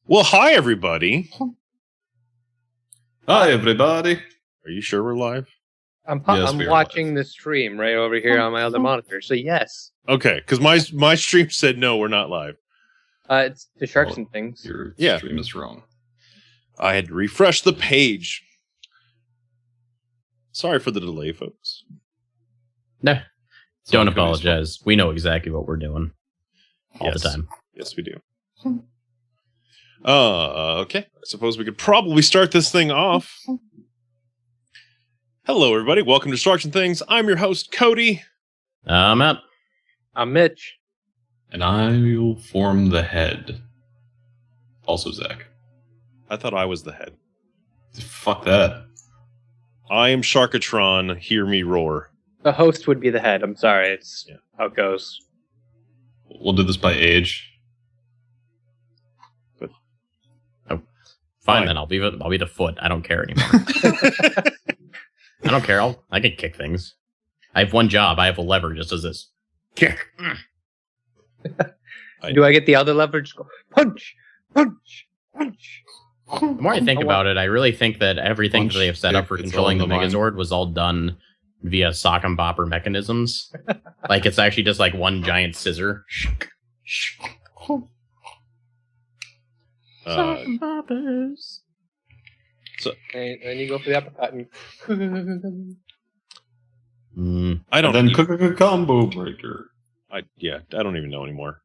Well, hi, everybody. Hi, everybody. Are you sure we're live? I'm Yes, we are watching live. the stream right over here on my other monitor, so yes. Okay, because my stream said no, we're not live. It's the sharks Well, and things. Your Yeah. stream is wrong. I had to refresh the page. Sorry for the delay, folks. No, It's all don't Cody's apologize. We know exactly what we're doing all Yes. the time. Yes, we do. Okay. I suppose we could probably start this thing off. Hello, everybody. Welcome to Sharks and Things. I'm your host, Cody. Matt. I'm Mitch. And I will form the head. Also, Zach. I thought I was the head. Fuck that. I am Sharkatron. Hear me roar. The host would be the head. I'm sorry. It's how it goes. We'll do this by age. Fine, then I'll be the foot. I don't care anymore. I don't care. I can kick things. I have one job. I have a lever. Just as this kick. Do I get the other leverage? Go punch, punch, punch. The more I think about it, I really think that everything that they have set up for It's controlling the all in the mind. Megazord was all done via sock and bopper mechanisms. Like it's actually just like one giant scissor. And you go for the uppercut. And I don't. And then cook a combo breaker. I don't even know anymore.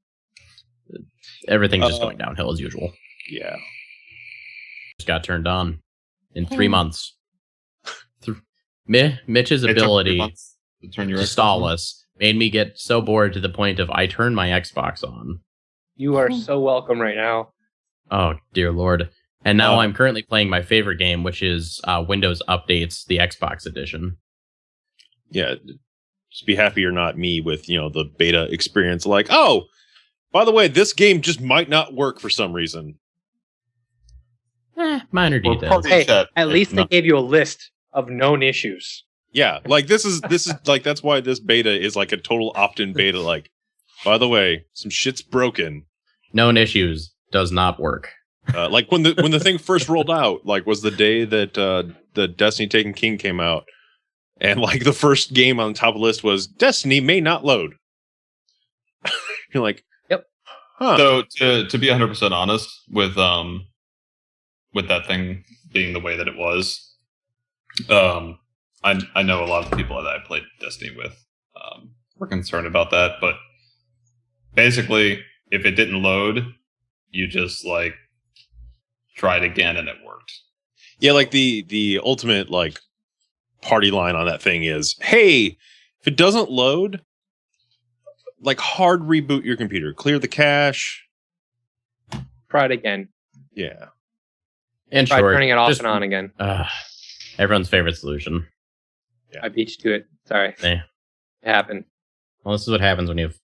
Everything's just going downhill as usual. Yeah. Just got turned on in 3 months. Mitch's It took 3 ability months to turn your to Xbox stall on. us made me get so bored to the point of I turned my Xbox on. you are so welcome right now. Oh, dear Lord. And now Oh. I'm currently playing my favorite game, which is Windows Updates, the Xbox edition. Yeah. Just be happy you're not me with, the beta experience. Like, oh, by the way, this game just might not work for some reason. Minor Or details. party Hey, chat. at least they no. gave you a list of known issues. Yeah, like this is like that's why this beta is like a total opt-in beta. Like, by the way, some shit's broken. Known issues does not work. Like when the thing first rolled out, like was the day that the Destiny Taken King came out, and like the first game on the top of the list was Destiny may not load. You're like, Yep. Huh? So to be 100% honest with that thing being the way that it was, I know a lot of the people that I played Destiny with were concerned about that, but basically if it didn't load, you just like tried again and it worked. Yeah, like the ultimate like party line on that thing is, hey, if it doesn't load, like hard reboot your computer, clear the cache. Try it again. Yeah. In Try short, turning it off just- and on again. everyone's favorite solution. I beat you to it. Sorry. Eh. It happened. Well, this is what happens when you have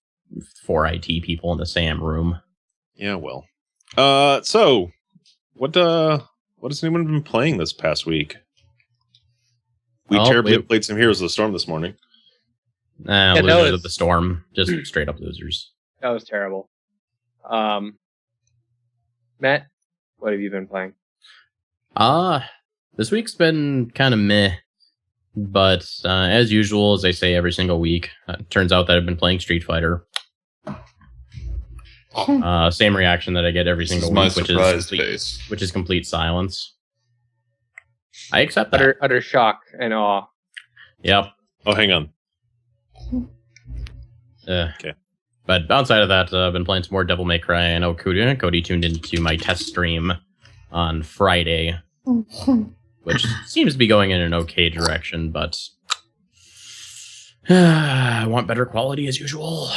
4 IT people in the same room. Yeah, well. So what has anyone been playing this past week? We Well, terribly we- played some Heroes of the Storm this morning. that Losers was- of the Storm. Just straight up losers. That was terrible. Matt, what have you been playing? This week's been kind of meh. But as usual, as I say every single week, turns out that I've been playing Street Fighter. Same reaction that I get every This single is my week, surprise face. which is complete silence. I accept that. Utter shock and awe. Yep. Oh, hang on. Okay. But outside of that, I've been playing some more Devil May Cry. I know Cody tuned into my test stream on Friday, which seems to be going in an okay direction, but I want better quality as usual.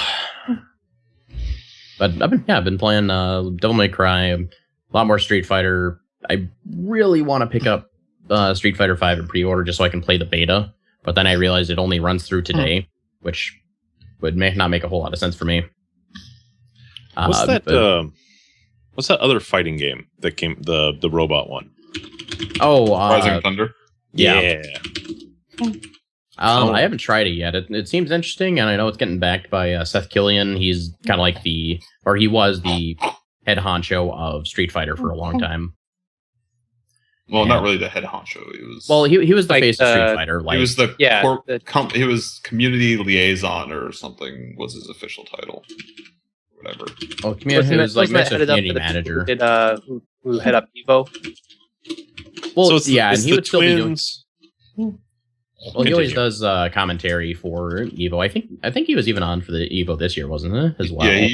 But I've been playing Devil May Cry, a lot more Street Fighter. I really want to pick up Street Fighter 5 in pre-order just so I can play the beta, but then I realized it only runs through today, which would not make a whole lot of sense for me. What's that other fighting game that came, the robot one? Oh, Rising Thunder. yeah. I haven't tried it yet. It seems interesting, and I know it's getting backed by Seth Killian. He's kind of like he was the head honcho of Street Fighter for a long time. Well, Yeah. not really the head honcho. He was. Well, he was the Like face of Street Fighter. Like, he was the Yeah, he was community liaison or something was his official title. Whatever. well, he was like wasn't that mixed with headed up community to the manager. people who head up Evo? Well, So it's yeah, it's and he the would still be doing. twins. Well, he always does commentary for Evo. I think he was even on for the Evo this year, wasn't it? As well. Yeah, he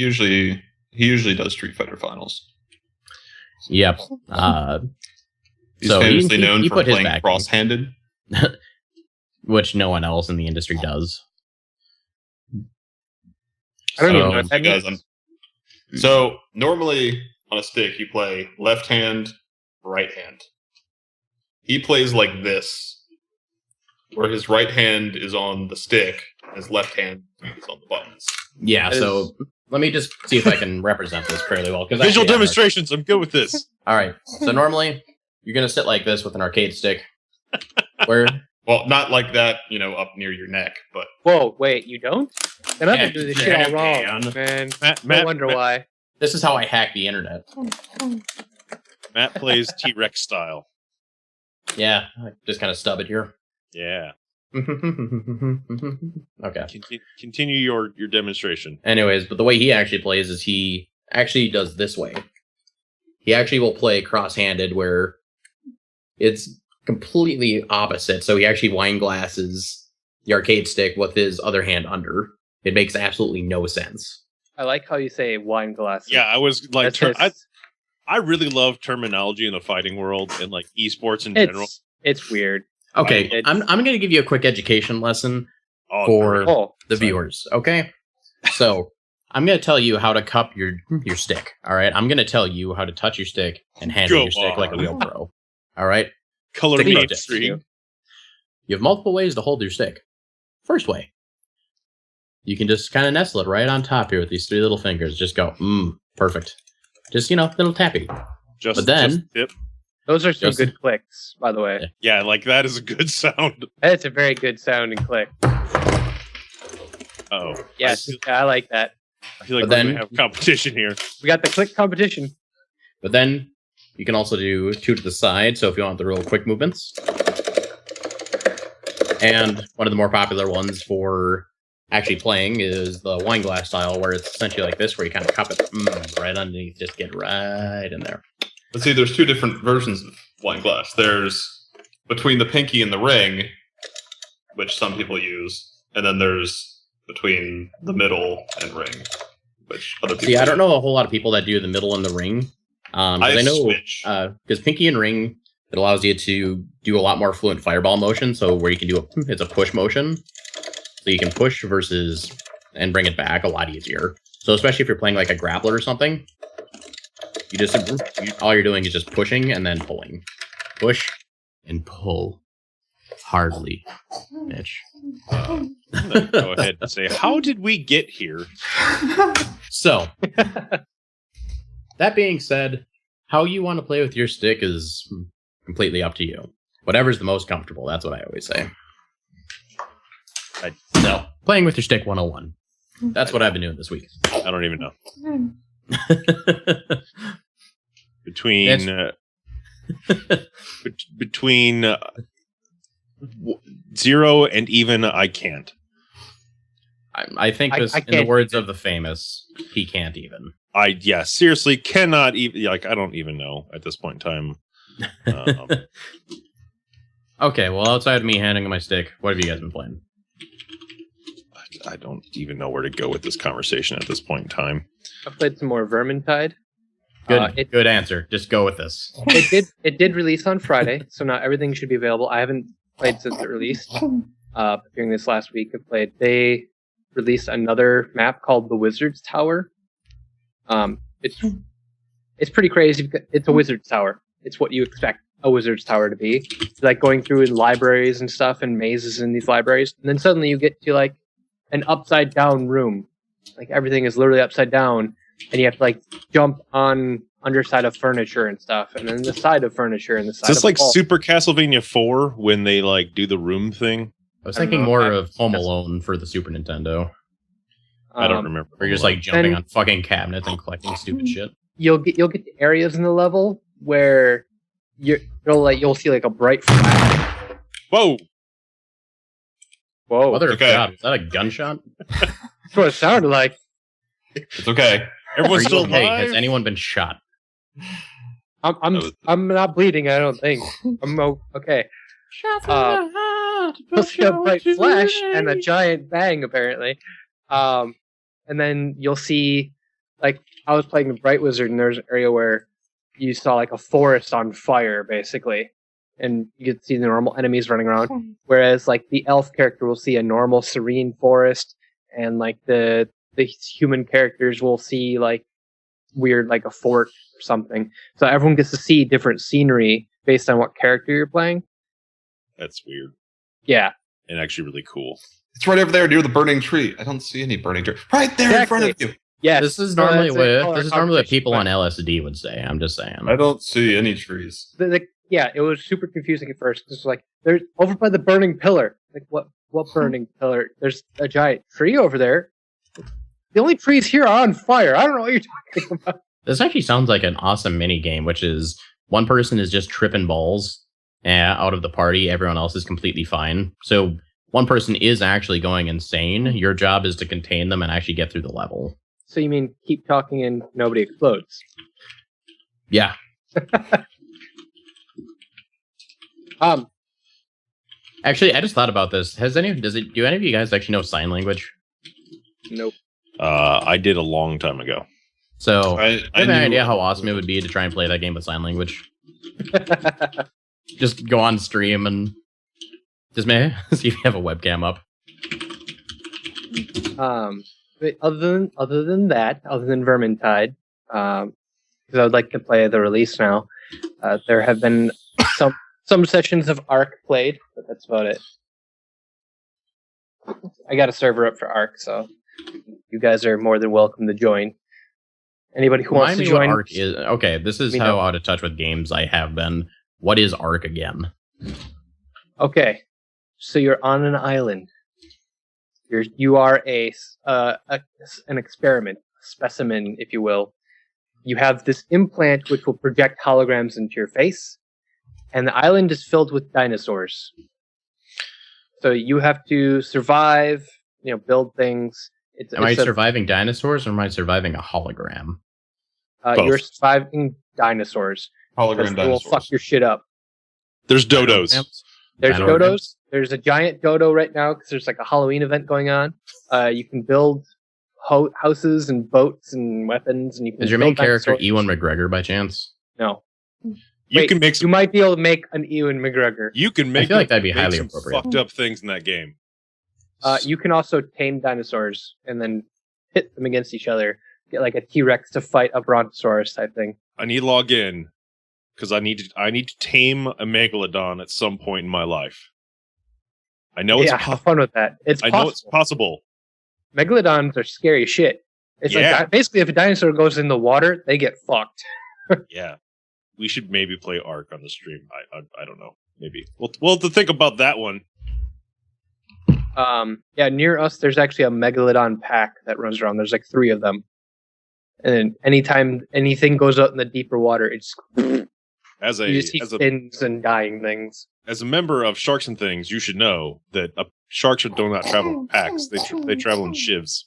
usually does Street Fighter finals. Yep. He's So famously known he for put his playing back in. cross-handed. Which no one else in the industry does. I don't So- even know what that Guys, means. So normally on a stick you play left hand, right hand. He plays like this, where his right hand is on the stick, and his left hand is on the buttons. Yeah. That So let me just see if I can represent this fairly well. Because Visual demonstrations. I'm good with this. All right. So normally you're gonna sit like this with an arcade stick, where Well, not like that, up near your neck, but Whoa, wait, you don't? Then I've Yeah, been doing this shit all wrong, man. man. Matt, No wonder why. this is how I hack the internet. Matt plays T-Rex style. Yeah. I just kind of stub it here. Yeah. Okay. Continue your demonstration. Anyways, but the way he actually plays is he actually does this way. He actually will play cross-handed where it's completely opposite. So he actually wine glasses the arcade stick with his other hand under. It makes absolutely no sense. I like how you say wine glasses. Yeah, I was like, That's just- I really love terminology in the fighting world and like esports in general. it's weird. Okay, It's- I'm going to give you a quick education lesson Oh, for Oh, the viewers. Okay, so I'm going to tell you how to cup your stick. All right, I'm going to tell you how to touch your stick and handle Go your stick like a on. real pro. All right, color Stick me with it. intrigue. you have multiple ways to hold your stick. First way, you can just kind of nestle it right on top here with these three little fingers. Just go, perfect. Just little tappy. Just, But then- just tip. those are some Just- good clicks, by the way. Yeah, like that is a good sound. That's a very good sounding click. Oh, Yes, I like that. I feel like But we're then- gonna have competition here. We got the click competition. But then you can also do two to the side. So if you want the real quick movements. And one of the more popular ones for actually playing is the wine glass style, where it's essentially like this, where you kind of cup it right underneath, just get right in there. let's see, there's two different versions of wine glass. There's between the pinky and the ring, which some people use, and then there's between the middle and ring, which other people See, I don't use. know a whole lot of people that do the middle and the ring. I I know switch. because pinky and ring, it allows you to do a lot more fluent fireball motion. So where you can do it's a push motion, so you can push versus and bring it back a lot easier. So especially if you're playing like a grappler or something, all you're doing is just pushing and then pulling, push and pull hardly, Mitch. I'm gonna go ahead and say, how did we get here? So that being said, how you want to play with your stick is completely up to you. Whatever's the most comfortable. That's what I always say. So, playing with your stick 101. That's what I've been doing this week. I don't even know. Between between 0 and even, I can't. I think I this, in the can't words of the famous, he can't even. Seriously cannot even, like, I don't even know at this point in time. Okay, well, outside of me handing my stick, what have you guys been playing? I don't even know where to go with this conversation at this point in time. I played some more Vermintide. Good, good answer. Just go with this. It did release on Friday, so not everything should be available. I haven't played since it released. During this last week, they released another map called the Wizard's Tower. It's pretty crazy. It's a Wizard's Tower. It's what you expect a Wizard's Tower to be. It's like going through in libraries and stuff and mazes in these libraries, and then suddenly you get to like an upside down room. Like everything is literally upside down, and you have to like jump on underside of furniture and stuff, and then the side of furniture and the side. Is this of like wall. Super Castlevania 4 when they like do the room thing? I was I don't thinking know. more of Home Alone for the Super Nintendo. I don't remember. Or just like jumping And- on fucking cabinets and collecting stupid shit. you'll get to areas in the level where you'll see like a bright flash. Whoa! Whoa! Mother of Okay. God, was that a gunshot? That's what it sounded like. It's okay. Everyone's Are you still okay? alive. Has anyone been shot? I'm not bleeding. I don't think I'm okay. You'll see a bright flash and a giant bang, apparently. And then you'll see, like, I was playing the Bright Wizard, and there's an area where you saw, like, a forest on fire, basically. And you could see the normal enemies running around. Whereas, like, the elf character will see a normal, serene forest, and, like, the human characters will see, like, weird, like, a fort or something. So everyone gets to see different scenery based on what character you're playing. That's weird Yeah. and actually really cool. It's right over there near the burning tree. I don't see any burning tree. Right there in front of you. Yes. This is so normally that's a what color people on competition, LSD would say. I'm just saying. I don't see any trees. but yeah, it was super confusing at first. It's like, there's over by the burning pillar. Like, what burning pillar? There's a giant tree over there. The only trees here are on fire. I don't know what you're talking about. This actually sounds like an awesome mini game, which is one person is just tripping balls out of the party. Everyone else is completely fine. So one person is actually going insane. Your job is to contain them and actually get through the level. So you mean keep talking and nobody explodes? Yeah. Actually, I just thought about this. Do any of you guys actually know sign language? Nope. I did a long time ago. So I I have an knew- idea how awesome it would be to try and play that game with sign language. Just go on stream and just see if you have a webcam up. But other than Vermintide, because I would like to play the release now. There have been some sessions of Ark played, but that's about it. I got a server up for Ark, so you guys are more than welcome to join. Anybody who wants to join? What Ark is. Okay, this is how out of touch with games I have been. What is Ark again? Okay, so you're on an island. You are an experiment, specimen, if you will. You have this implant which will project holograms into your face, and the island is filled with dinosaurs. So you have to survive, build things. Am I surviving dinosaurs or am I surviving a hologram? You're surviving dinosaurs. Hologram They will dinosaurs. fuck your shit up. There's dodos. There's Dino dodos. There's a giant dodo right now because there's like a Halloween event going on. You can build houses and boats and weapons, and you can. Is your main build character dinosaurs. Ewan McGregor by chance? No. You Wait, can make some. You might be able to make an Ewan McGregor. You can make. I feel like that'd be make highly some appropriate. Fucked up things in that game. You can also tame dinosaurs and then pit them against each other. Get like a T-Rex to fight a Brontosaurus type thing. I need to log in because I need to tame a megalodon at some point in my life. I know it's have fun with that. I know it's possible. Megalodons are scary shit. It's like basically if a dinosaur goes in the water, they get fucked. Yeah, we should maybe play Ark on the stream. I don't know. Maybe we'll have to think about that one. Near us, there's actually a megalodon pack that runs around. There's like 3 of them. And anytime anything goes out in the deeper water, it's you see fins and dying things. As a member of Sharks and Things, you should know that sharks do not travel in packs. They travel in shivs.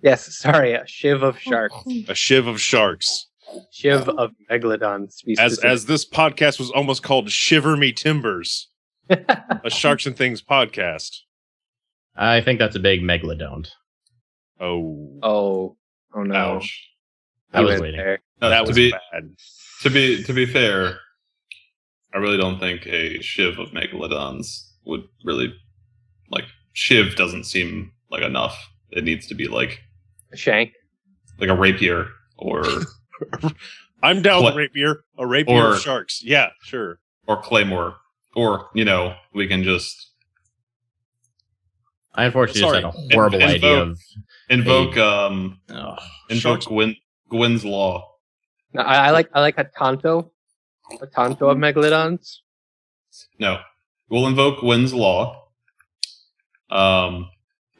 Yes, sorry, a shiv of sharks. A shiv of sharks. Shiv of megalodons. As this podcast was almost called Shiver Me Timbers. A Sharks and Things podcast. I think that's a big megalodon. Oh no! Ouch. I was waiting. There. No, That was bad. To be fair, I really don't think a shiv of megalodons would really shiv doesn't seem like enough. It needs to be like A shank. a rapier or I'm down with rapier. A rapier of sharks. Yeah, sure. or claymore. Or, we can just I unfortunately just had a horrible idea of invoke Sharks. Gwyn's Law. No, I like a Tonto of megalodons. No. We'll invoke Gwyn's Law. And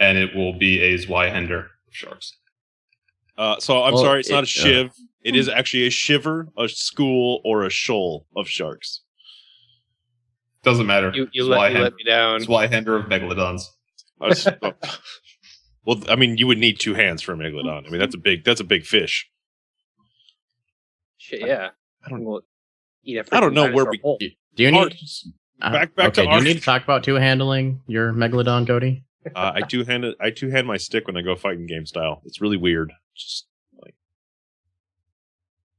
it will be a Zweihander of sharks. So I'm Well, sorry, it's not a it- shiv. It is actually a shiver, a school, or a shoal of sharks. Doesn't matter. You It's let Wyhander- me down. It's Wyhander of Megalodons. Well, I mean, you would need 2 hands for a megalodon. I mean, that's a big fish. Shit, yeah. I don't- We'll eat a I don't know freaking where dinosaur we- whole. Do you Art. need Back okay, to do you art. need to talk about two-handling your megalodon, Cody? I two-hand my stick when I go fighting game style. It's really weird. Just like,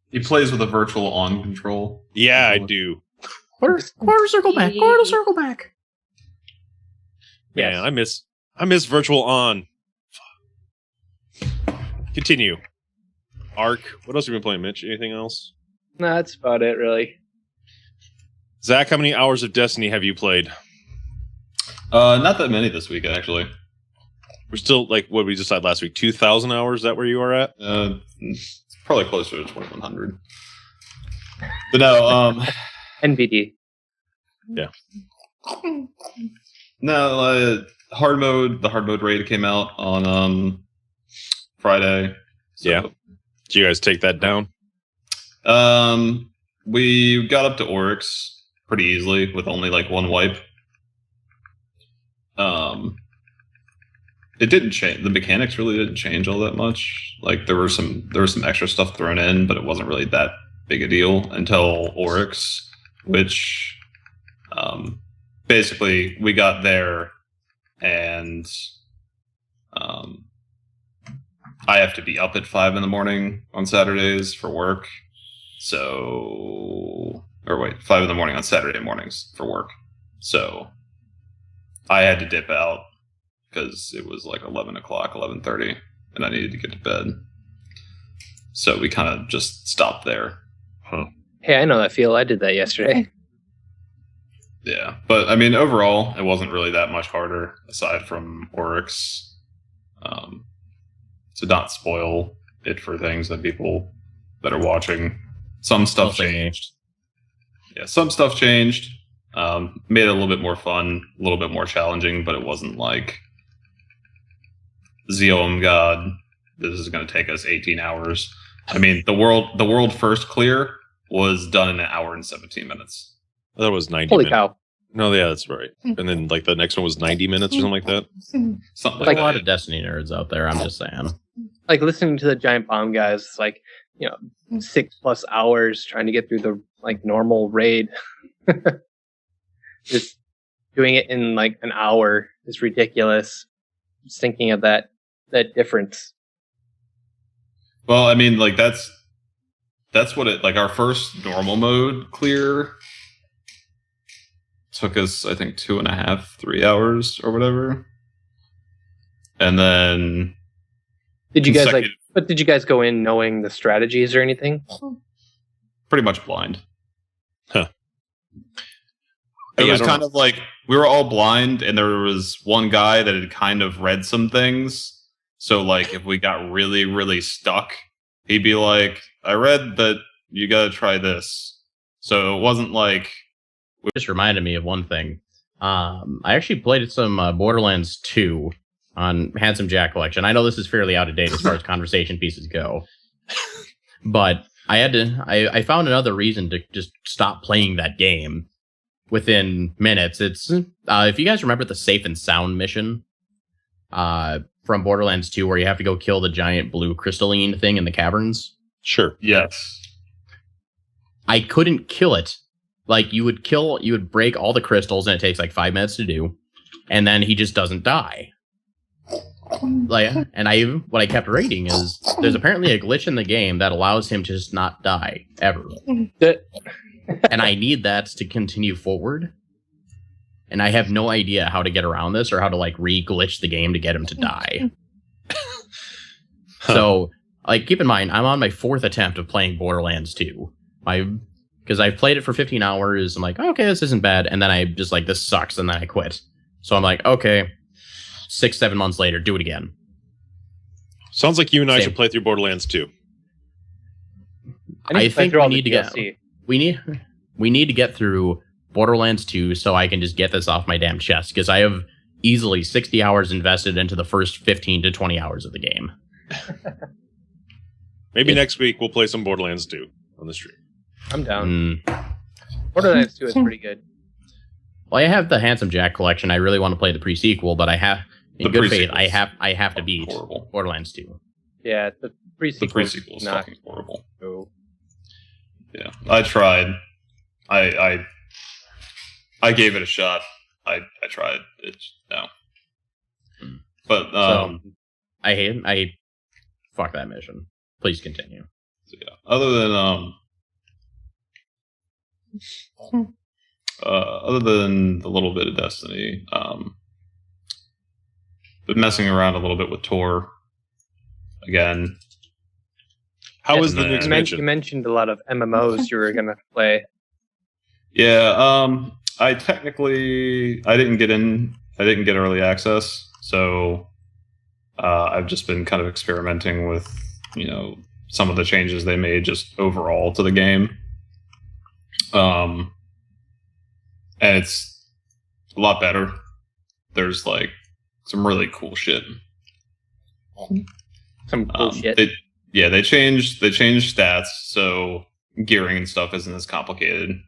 He plays with a virtual on control. yeah, I do. Quarter circle back. Yes. Man, I miss virtual on. Continue. Arc. What else have you been playing, Mitch? Anything else? No, that's about it, really. Zach, how many hours of Destiny have you played? Not that many this week, actually. We're still like what we decided last week. 2,000 hours. Is that where you are at? It's probably closer to 2,100. But no, NVD. no, hard mode. The hard mode raid came out on Friday. So, Yeah. Did you guys take that down? We got up to Oryx pretty easily with only like 1 wipe. It didn't change. The mechanics really didn't change all that much. Like there was some extra stuff thrown in, but it wasn't really that big a deal until Oryx, which basically we got there and I have to be up at 5 a.m. on Saturdays for work. So, or wait, 5 a.m. on Saturday mornings for work. So I had to dip out because it was like 11 o'clock, 11:30, and I needed to get to bed. So we kind of just stopped there. Hey, I know that feel. I did that yesterday. Yeah, but I mean, overall, it wasn't really that much harder aside from Oryx. To not spoil it for things that people that are watching. Some stuff changed. Yeah, some stuff changed. Made it a little bit more fun, a little bit more challenging, but it wasn't like Zeom God. This is going to take us 18 hours. I mean, the world first clear was done in 1 hour and 17 minutes. That was 90 Holy minutes. cow. No, yeah, that's right. And then like the next one was 90 minutes or something like that. Something There's like a lot that. of Destiny nerds out there. I'm just saying. Like listening to the giant bomb guys, it's like, 6+ hours trying to get through the like normal raid. Just doing it in like an hour is ridiculous. Just thinking of that difference. Well, I mean, like that's what it like. Our first normal mode clear took us, I think, 2.5, 3 hours or whatever, and then Did you guys consecutive- but did you guys go in knowing the strategies or anything? pretty much blind. Huh. It Yeah, was I don't kind of like we were all blind, and there was one guy that had kind of read some things. So, like, if we got really, really stuck, he'd be like, "I read that you got to try this." So it wasn't like Just reminded me of one thing. I actually played some Borderlands 2 on Handsome Jack Collection. I know this is fairly out of date as far as conversation pieces go, but I found another reason to just stop playing that game within minutes. It's if you guys remember the Safe and Sound mission from Borderlands 2, where you have to go kill the giant blue crystalline thing in the caverns. Sure. yes. I couldn't kill it. Like you would break all the crystals, and it takes like 5 minutes to do, and then he just doesn't die. Like, and what I kept reading is there's apparently a glitch in the game that allows him to just not die ever, and I need that to continue forward. And I have no idea how to get around this or how to like re-glitch the game to get him to die. So, like, keep in mind, I'm on my 4th attempt of playing Borderlands 2. Because I've played it for 15 hours. I'm like, okay, this isn't bad. And then I just like, this sucks. And then I quit. So I'm like, okay, 6-7 months later, do it again. Sounds like you and I Same. should play through Borderlands 2. I think we need to get we need to get through Borderlands 2 so I can just get this off my damn chest, because I have easily 60 hours invested into the first 15 to 20 hours of the game. Maybe next week we'll play some Borderlands 2 on the stream. I'm down. Borderlands 2 is pretty good. Well, I have the Handsome Jack collection. I really want to play the pre-sequel, but I have, in good faith, I have to beat Borderlands 2. Yeah, the pre-sequel is fucking horrible. Oh. Yeah, I tried. I gave it a shot. I tried. No. But I hate. Fuck that mission. Please continue. So yeah. Other than the little bit of Destiny, been messing around a little bit with TOR again. How was the new expansion? You mentioned a lot of MMOs you were gonna play. Yeah, I didn't get early access, so I've just been kind of experimenting with, some of the changes they made just overall to the game. And it's a lot better. There's like some really cool shit. Some cool shit. They changed stats, so gearing and stuff isn't as complicated.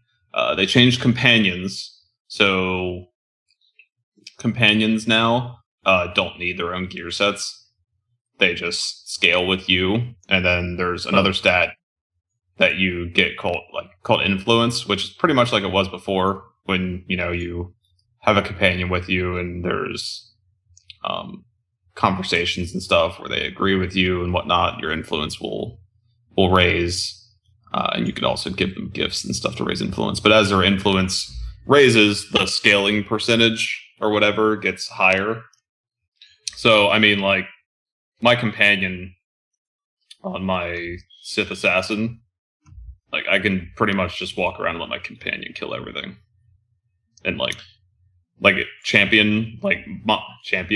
They changed companions, so companions now don't need their own gear sets. They just scale with you, and then there's another stat that you get called influence, which is pretty much like it was before, when you have a companion with you, and there's conversations and stuff where they agree with you and whatnot. Your influence will raise, and you can also give them gifts and stuff to raise influence. But as their influence raises, the scaling percentage or whatever gets higher. So I mean, like, my companion on my Sith assassin, like, I can pretty much just walk around and let my companion kill everything, and like champion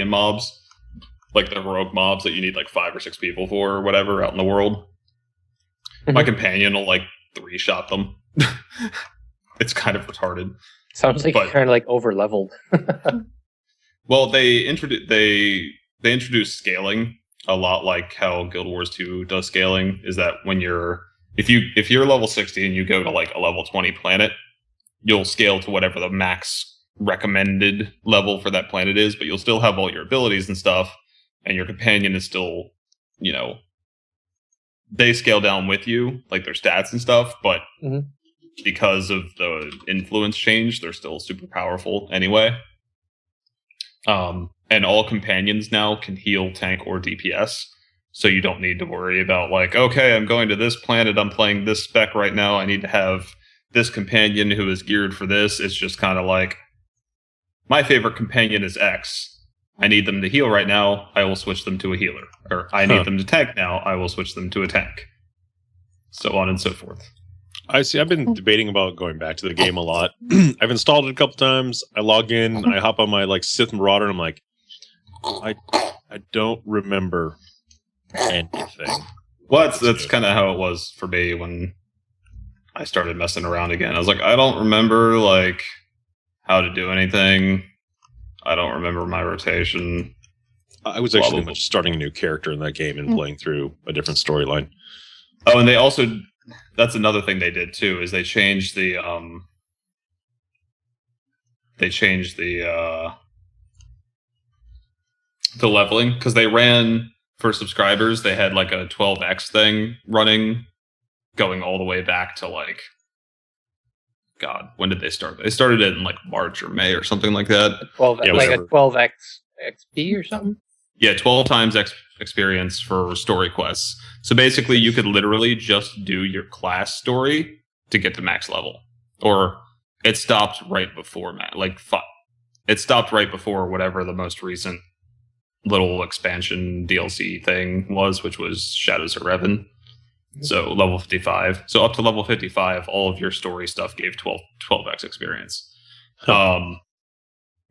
mobs, like the rogue mobs that you need like 5 or 6 people for or whatever out in the world. My companion will like 3-shot them. It's kind of retarded. Sounds like you're kind of like over leveled. Well, they introduced scaling a lot like how Guild Wars 2 does scaling. Is that when if you're level 60 and you go to like a level 20 planet, you'll scale to whatever the max recommended level for that planet is, but you'll still have all your abilities and stuff, and your companion is still, they scale down with you, like their stats and stuff, but because of the influence change, they're still super powerful anyway. And all companions now can heal, tank, or DPS, so you don't need to worry about like, okay, I'm going to this planet, I'm playing this spec right now, I need to have this companion who is geared for this. It's just kind of like, my favorite companion is X. I need them to heal right now, I will switch them to a healer. Or I need them to tank now, I will switch them to a tank. So on and so forth. I see. I've been debating about going back to the game a lot. I've installed it a couple times. I log in, I hop on my like Sith Marauder, and I'm like, I don't remember anything. Well, that's kind of how it was for me when I started messing around again. I was like, I don't remember like how to do anything. I don't remember my rotation. I was actually much starting a new character in that game and playing through a different storyline. Oh, and they also, that's another thing they did too, is they changed the leveling, because they ran, for subscribers, they had like a 12x thing running, going all the way back to like, God, when did they start? They started it in like March or May or something like that. A 12x XP or something? Yeah, 12 times experience for story quests. So basically, you could literally just do your class story to get to max level. Or it stopped right before it stopped right before whatever the most recent little expansion DLC thing was, which was Shadows of Revan. So level 55. So up to level 55, all of your story stuff gave 12x experience.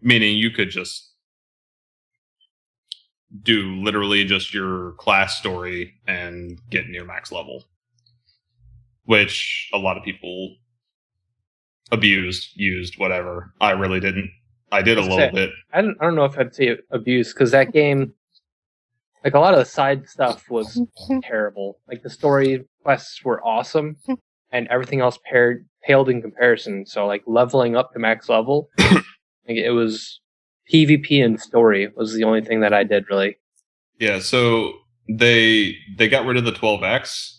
Meaning you could just do literally just your class story and get near max level, which a lot of people used, whatever. I really didn't. I did a little bit. I don't know if I'd say abuse, because that game, Like a lot of the side stuff was terrible. Like the story quests were awesome, and everything else paled in comparison. So like leveling up to max level, like it was PvP and story was the only thing that I did really. Yeah, so they got rid of the 12x,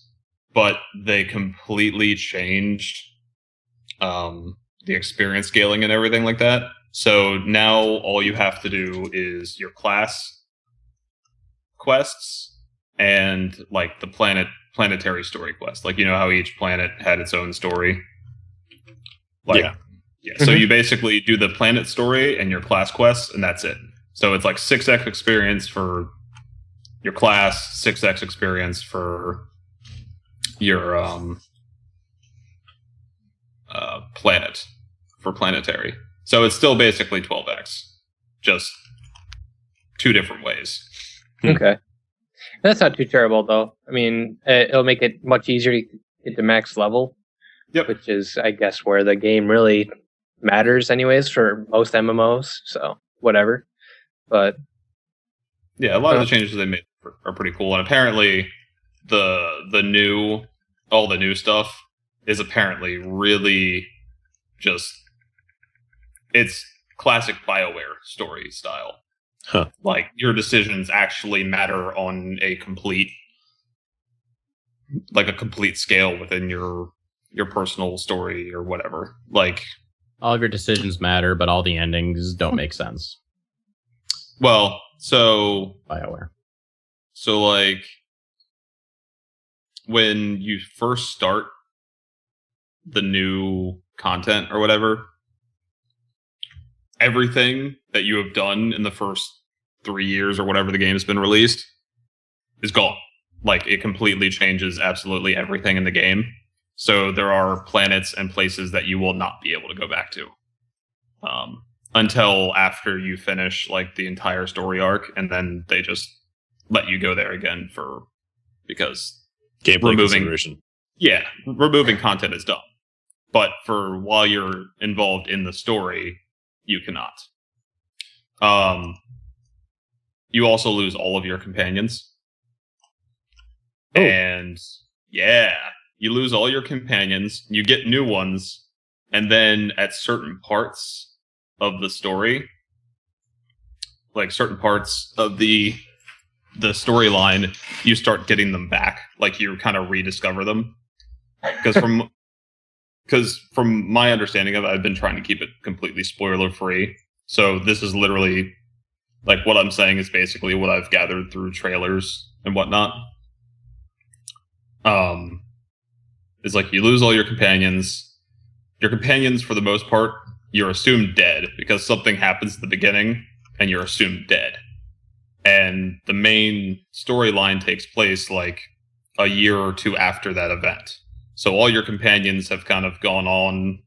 but they completely changed the experience scaling and everything like that. So now all you have to do is your class quests and like the planetary story quest. Like, you know how each planet had its own story? Like, yeah. So you basically do the planet story and your class quests, and that's it. So it's like 6x experience for your class, 6x experience for your planet, for planetary. So it's still basically 12x, just 2 different ways. Okay. That's not too terrible, though. I mean, it'll make it much easier to get to max level. Yep. Which is, I guess, where the game really matters anyways for most MMOs. So, whatever. But yeah, a lot of the changes they made are pretty cool. And apparently all the new stuff is apparently really just, it's classic BioWare story style. Huh. Like, your decisions actually matter on a complete scale within your personal story or whatever. Like, all of your decisions matter, but all the endings don't make sense. Well, so BioWare. So like when you first start the new content or whatever, everything that you have done in the first 3 years or whatever the game has been released is gone. Like, it completely changes absolutely everything in the game. So there are planets and places that you will not be able to go back to until after you finish like the entire story arc, and then they just let you go there again because gameplay consideration. Yeah, removing content is dumb. But for while you're involved in the story, you cannot. You also lose all of your companions. Oh. And yeah, you lose all your companions, you get new ones, and then at certain parts of the story, like certain parts of the storyline, you start getting them back. Like, you kind of rediscover them. Because from my understanding of it, I've been trying to keep it completely spoiler free. So this is literally, like, what I'm saying is basically what I've gathered through trailers and whatnot. Is like, you lose all your companions. Your companions, for the most part, you're assumed dead because something happens at the beginning and you're assumed dead. And the main storyline takes place like a year or 2 after that event. So all your companions have kind of gone on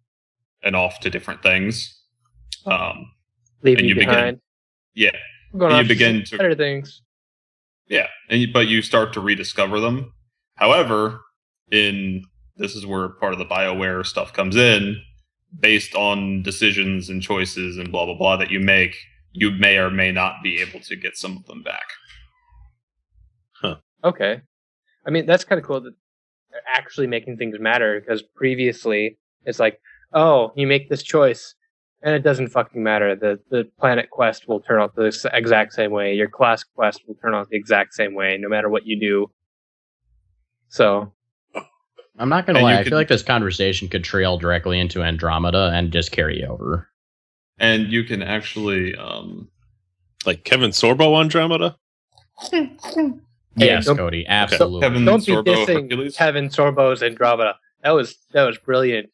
and off to different things. Leaving you behind. Yeah. Going on to better things. Yeah. But you start to rediscover them. However, this is where part of the BioWare stuff comes in. Based on decisions and choices and blah, blah, blah that you make, you may or may not be able to get some of them back. Huh. Okay. I mean, that's kind of cool that they're actually making things matter, because previously it's like, oh, you make this choice and it doesn't fucking matter. The planet quest will turn out the exact same way. Your class quest will turn out the exact same way, no matter what you do. So I'm not going to lie. I feel like this conversation could trail directly into Andromeda and just carry over. And you can actually... like Kevin Sorbo Andromeda? Yes, Cody. Absolutely. Okay. Don't be dissing Hercules. Kevin Sorbo's Andromeda. That was brilliant.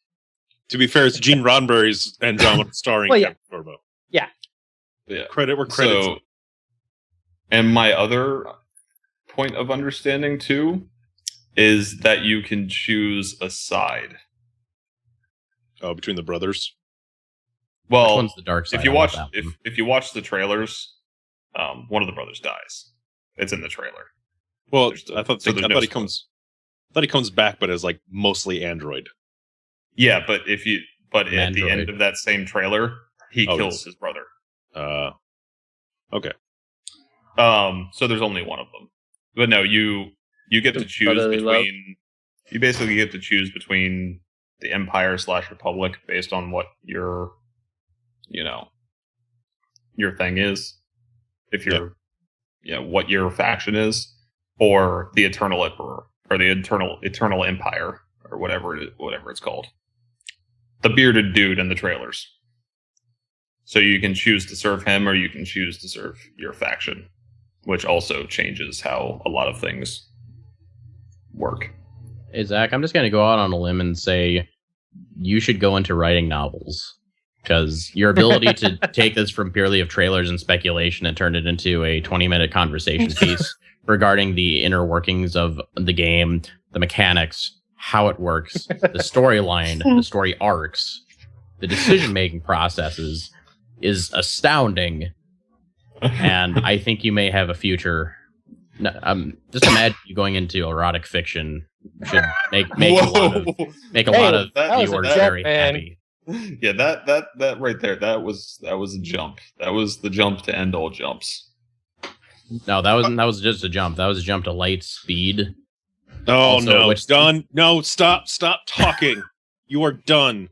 To be fair, it's Gene Roddenberry's Andromeda starring Kevin Sorbo. Yeah. Credit where credit's due. And my other point of understanding, too, is that you can choose a side. Oh, between the brothers? Well, which one's the dark side? If you watch the trailers, one of the brothers dies. It's in the trailer. Well, I thought he comes back, but as like mostly android. Yeah, but at the end of that same trailer, he kills his brother. Okay. So there's only one of them. But no, you get to choose Brotherly love. between. You basically get to choose between the Empire/Republic based on what your thing is. If you're, what your faction is, or the Eternal Emperor, or the Eternal Empire, or whatever it's called. The bearded dude in the trailers. So you can choose to serve him, or you can choose to serve your faction, which also changes how a lot of things work. Hey, Zach, I'm just going to go out on a limb and say you should go into writing novels. Because your ability to take this from purely of trailers and speculation and turn it into a 20-minute conversation piece regarding the inner workings of the game, the mechanics, how it works, the storyline, the story arcs, the decision-making processes is astounding. And I think you may have a future. Just imagine you going into erotic fiction should make a lot of viewers very happy. Yeah, that right there, that was a jump. That was the jump to end all jumps. No, that was just a jump. That was a jump to light speed. Oh Also, no, which- it's done. No, stop talking. You are done.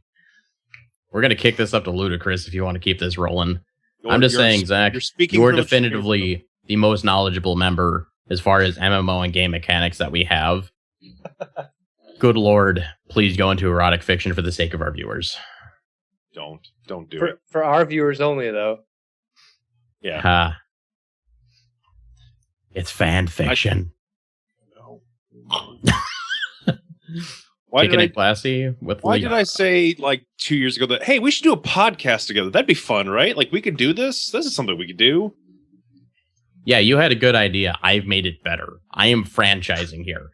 We're gonna kick this up to ludicrous if you want to keep this rolling. You're- I'm just you're- saying, Zach, you're speaking you're from a- definitively the most knowledgeable member as far as MMO and game mechanics that we have. Good Lord, please go into erotic fiction for the sake of our viewers. Don't do it. For our viewers only, though. Yeah. Ha. It's fan fiction. Why Taking did it classy with Why Liana. did I say like 2 years ago that, hey, we should do a podcast together? That'd be fun, right? Like we could do this. This is something we could do. Yeah, you had a good idea. I've made it better. I am franchising here.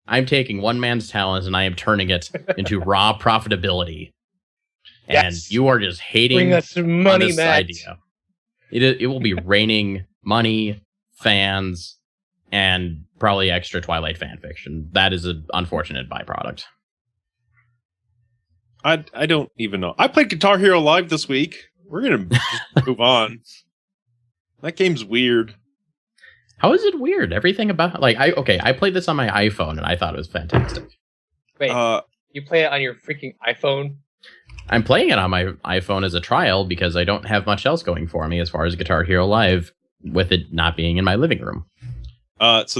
I'm taking one man's talents and I am turning it into raw profitability. And Yes. you are just hating Bring us some on money, this Matt. idea. It will be raining money, fans, and probably extra Twilight fan fiction. That is an unfortunate byproduct. I don't even know. I played Guitar Hero Live this week. We're gonna just move on. That game's weird. How is it weird? Everything about I played this on my iPhone and I thought it was fantastic. Wait, Uh, you play it on your freaking iPhone? I'm playing it on my iPhone as a trial because I don't have much else going for me as far as Guitar Hero Live, with it not being in my living room. so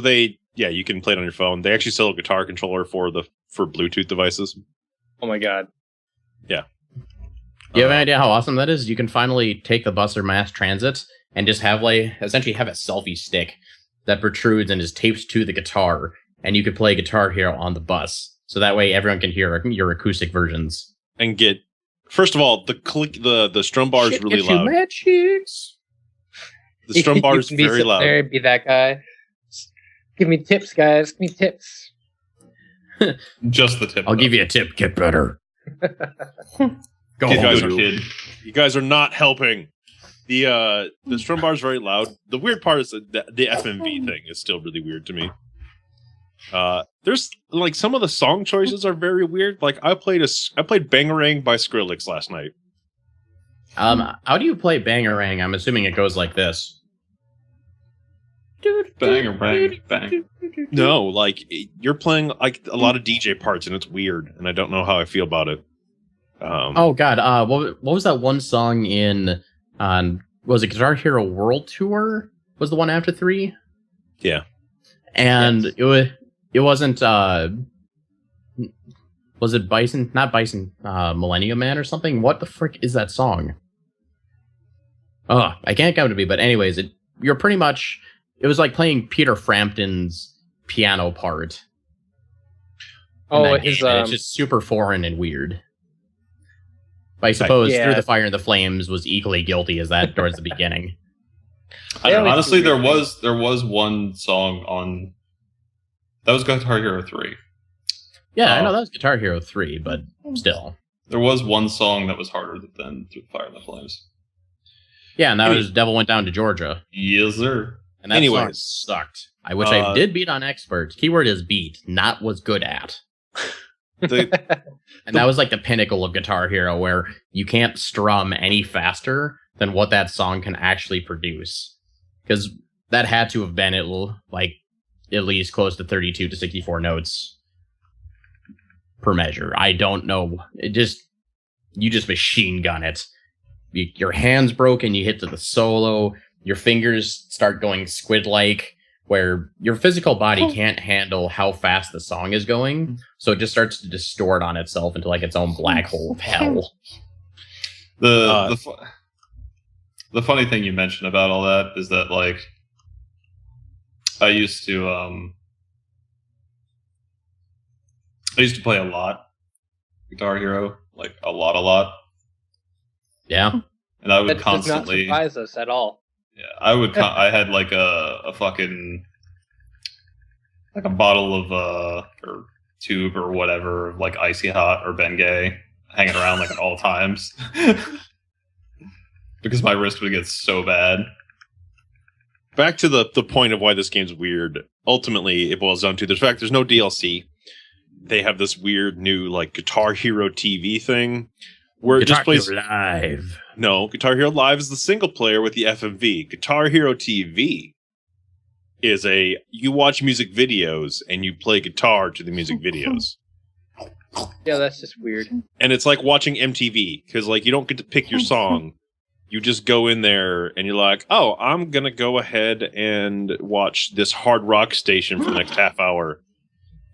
you can play it on your phone. They actually sell a guitar controller for Bluetooth devices. Oh my god. Do you have any idea how awesome that is? You can finally take the bus or mass transit and just essentially have a selfie stick that protrudes and is taped to the guitar, and you could play Guitar Hero on the bus. So that way everyone can hear your acoustic versions. And first of all, the strum bar is really loud. The strum bar is You can be very sitting loud. There, be that guy. Give me tips, guys. Give me tips. Just the tip. I'll give you a tip, get better. Go You home, guys Lou. kid. You guys are not helping. The strum bar is very loud. The weird part is that the FMV thing is still really weird to me. There's like some of the song choices are very weird. Like I played Bangarang by Skrillex last night. How do you play Bangarang? I'm assuming it goes like this. Bang or bang, bang. No, like you're playing like a lot of DJ parts and it's weird, and I don't know how I feel about it. Oh god, what was that one song in was it Guitar Hero World Tour? Was the one after 3? Yeah. And it wasn't was it Bison? Not Bison, Millennium Man or something? What the frick is that song? Oh, I can't come to me, but anyways, it was like playing Peter Frampton's piano part. in Oh, that his game, and it's just super foreign and weird. But I suppose Yeah. Through the Fire and the Flames was equally guilty as that towards the beginning. I don't know. always Honestly, do there weird was one song on that was Guitar Hero 3. Yeah, I Oh. know that was Guitar Hero 3, but still. There was one song that was harder than Through the Fire and the Flames. Yeah, and that was Devil Went Down to Georgia. Yes, sir. And that Anyways. song sucked. I wish I did beat on expert. Keyword is beat, not was good at. The, And that was like the pinnacle of Guitar Hero, where you can't strum any faster than what that song can actually produce. Because that had to have been like at least close to 32 to 64 notes per measure. I don't know. You just machine gun it. Your hand's broken. You hit to the solo. Your fingers start going squid-like, where your physical body can't handle how fast the song is going, so it just starts to distort on itself into like its own black hole of hell. The funny thing you mentioned about all that is that like I used to play a lot Guitar Hero, like a lot. Yeah, and I would That constantly does not surprise us at all. Yeah, I had like a fucking like a bottle of or tube or whatever, like Icy Hot or Bengay hanging around like at all times because my wrist would get so bad. Back to the point of why this game's weird. Ultimately, it boils down to the fact there's no DLC. They have this weird new like Guitar Hero TV thing where it just plays live. No, Guitar Hero Live is the single player with the FMV. Guitar Hero TV is you watch music videos and you play guitar to the music videos. Yeah, that's just weird. And it's like watching MTV because like you don't get to pick your song. You just go in there and you're like, oh, I'm going to go ahead and watch this hard rock station for the next half hour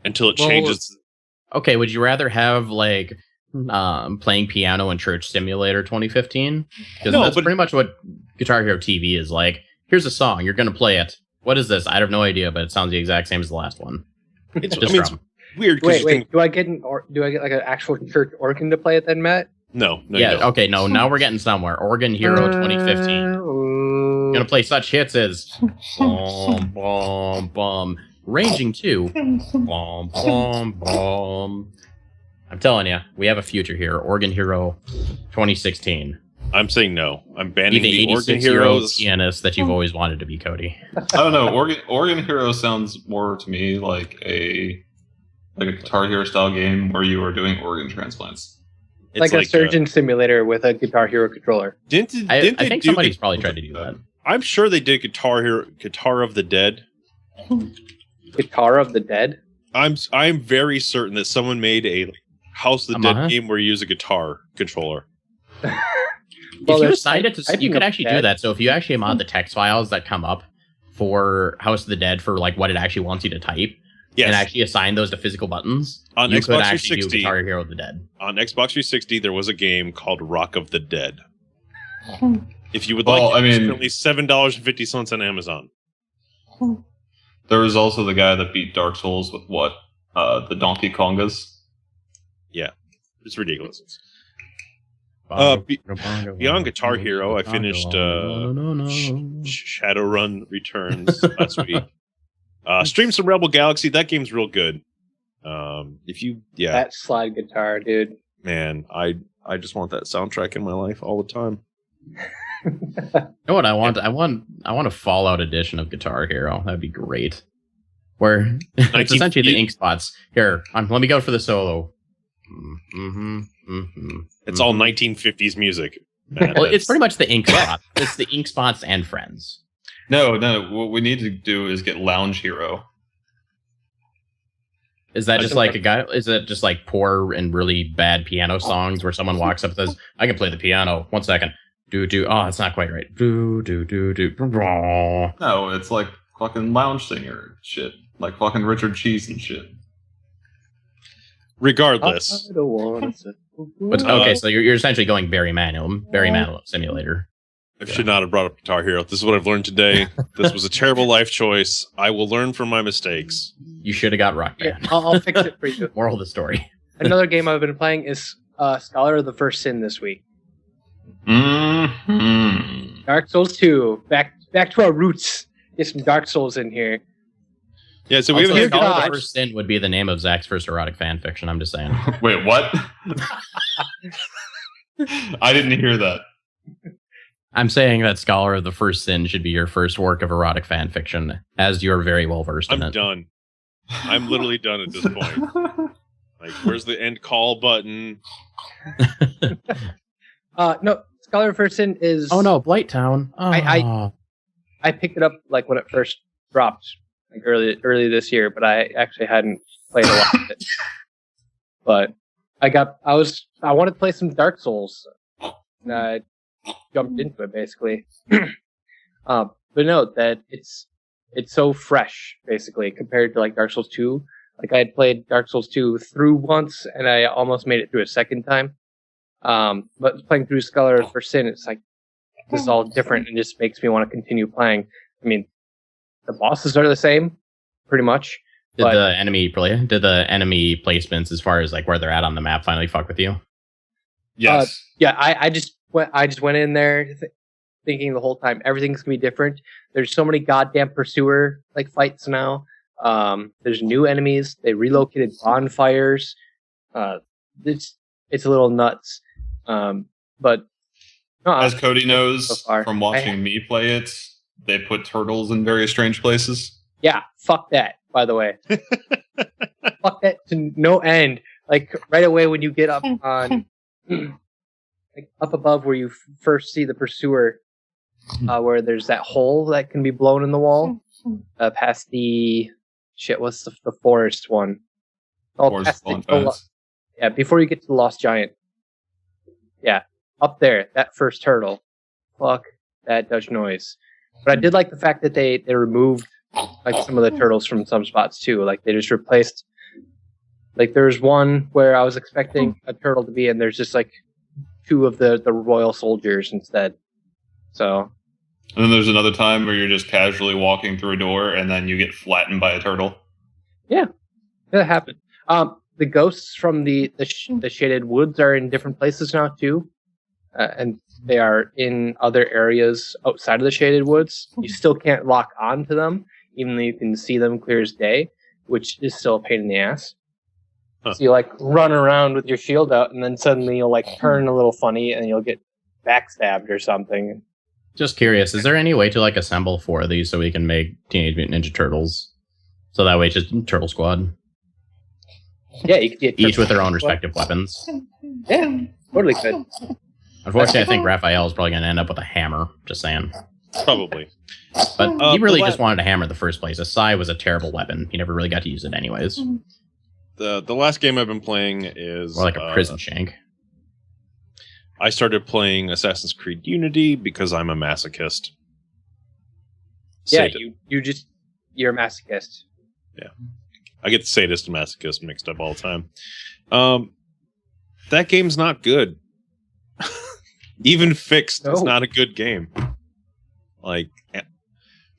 until it changes. Okay, would you rather have like playing piano in Church Simulator 2015? Because that's pretty much what Guitar Hero TV is like. Here's a song, you're going to play it. What is this? I have no idea, but it sounds the exact same as the last one. It's weird. Wait. Do I get like an actual church organ to play it then, Matt? No. Okay. No. Now we're getting somewhere. Organ Hero 2015. Gonna play such hits as bom bom bom, ranging to bom bom bom. I'm telling you, we have a future here. Organ Hero 2016. I'm saying no. I'm banning the the Organ 86-year-old Heroes. pianist that you've always wanted to be, Cody. I don't know. Organ Hero sounds more to me like a Guitar Hero style game where you are doing organ transplants. It's like a surgeon simulator with a Guitar Hero controller. I think somebody's probably tried to do that. I'm sure they did Guitar of the Dead. Guitar of the Dead? I'm very certain that someone made a House of the Dead game where you use a guitar controller. If you assigned it to, you could actually do that. So if you actually mod the text files that come up for House of the Dead for like what it actually wants you to type, and actually assign those to physical buttons, on you Xbox could actually 360, do Guitar Hero of the Dead. On Xbox 360, there was a game called Rock of the Dead. If you would like, it's currently $7.50 on Amazon. There was also the guy that beat Dark Souls with the Donkey Kongas. Yeah, it's ridiculous. Beyond Guitar Hero, I finished Shadowrun Returns last week. Stream some Rebel Galaxy. That game's real good. That slide guitar, dude. Man, I just want that soundtrack in my life all the time. You know what I want? I want a Fallout edition of Guitar Hero. That'd be great. Where it's essentially the ink spots. Here, let me go for the solo. It's all 1950s music. Well, it's pretty much the ink spot. It's the ink spots and friends. No. What we need to do is get Lounge Hero. Is that just like a guy? Is it just like poor and really bad piano songs where someone walks up and says, "I can play the piano." 1 second. Do. Oh, it's not quite right. Do. No, it's like fucking lounge singer shit, like fucking Richard Cheese and shit. Regardless. Okay, so you're essentially going Barry Manilow Simulator. I should not have brought up Guitar Hero. This is what I've learned today. This was a terrible life choice. I will learn from my mistakes. You should have got Rock Band. Yeah, I'll fix it for you. Moral of the story. Another game I've been playing is Scholar of the First Sin this week. Mm-hmm. Dark Souls 2. Back to our roots. Get some Dark Souls in here. Yeah, so we have Scholar of the First Sin would be the name of Zach's first erotic fan fiction. I'm just saying. Wait, what? I didn't hear that. I'm saying that Scholar of the First Sin should be your first work of erotic fan fiction, as you're very well versed in it. I'm done. I'm literally done at this point. Like, where's the end call button? No, Scholar of the First Sin is... Oh no, Blighttown. Oh. I picked it up like when it first dropped, like early this year, but I actually hadn't played a lot of it. But I wanted to play some Dark Souls. And I jumped into it basically. But no, that it's so fresh basically compared to like Dark Souls 2. Like I had played Dark Souls 2 through once, and I almost made it through a second time. But playing through Scholar for Sin, it's like this is all different, and just makes me want to continue playing. I mean, the bosses are the same, pretty much. Did the enemy placements as far as like where they're at on the map finally fuck with you? Yes. Yeah, I just went in there thinking the whole time everything's gonna be different. There's so many goddamn pursuer like fights now. There's new enemies. They relocated bonfires. It's a little nuts. But no, as Cody knows so from watching me play it, they put turtles in very strange places. Yeah, fuck that. By the way, fuck that to no end. Like right away when you get up on, like up above where you first see the pursuer, where there's that hole that can be blown in the wall, past the what's the forest one? Forest yeah, before you get to the Lost Giant. Yeah, up there, that first turtle. Fuck, that Dutch noise. But I did like the fact that they removed like some of the turtles from some spots too. Like they just replaced. Like there's one where I was expecting a turtle to be, and there's just like two of the royal soldiers instead. So. And then there's another time where you're just casually walking through a door, and then you get flattened by a turtle. Yeah, that happened. The ghosts from the shaded woods are in different places now too, and they are in other areas outside of the shaded woods. You still can't lock onto them, even though you can see them clear as day, which is still a pain in the ass. Huh. So you like run around with your shield out, and then suddenly you'll like turn a little funny, and you'll get backstabbed or something. Just curious, is there any way to like assemble 4 of these so we can make Teenage Mutant Ninja Turtles? So that way it's just Turtle Squad. Yeah, you could get each with their own respective weapons. Yeah, totally could. Unfortunately, I think Raphael is probably going to end up with a hammer. Just saying. Probably. But he really just wanted a hammer in the first place. A sai was a terrible weapon. He never really got to use it anyways. The last game I've been playing is... More like a prison shank. I started playing Assassin's Creed Unity because I'm a masochist. Yeah, you're a masochist. Yeah. I get the sadist and masochist mixed up all the time. That game's not good. Even fixed, It's not a good game. Like,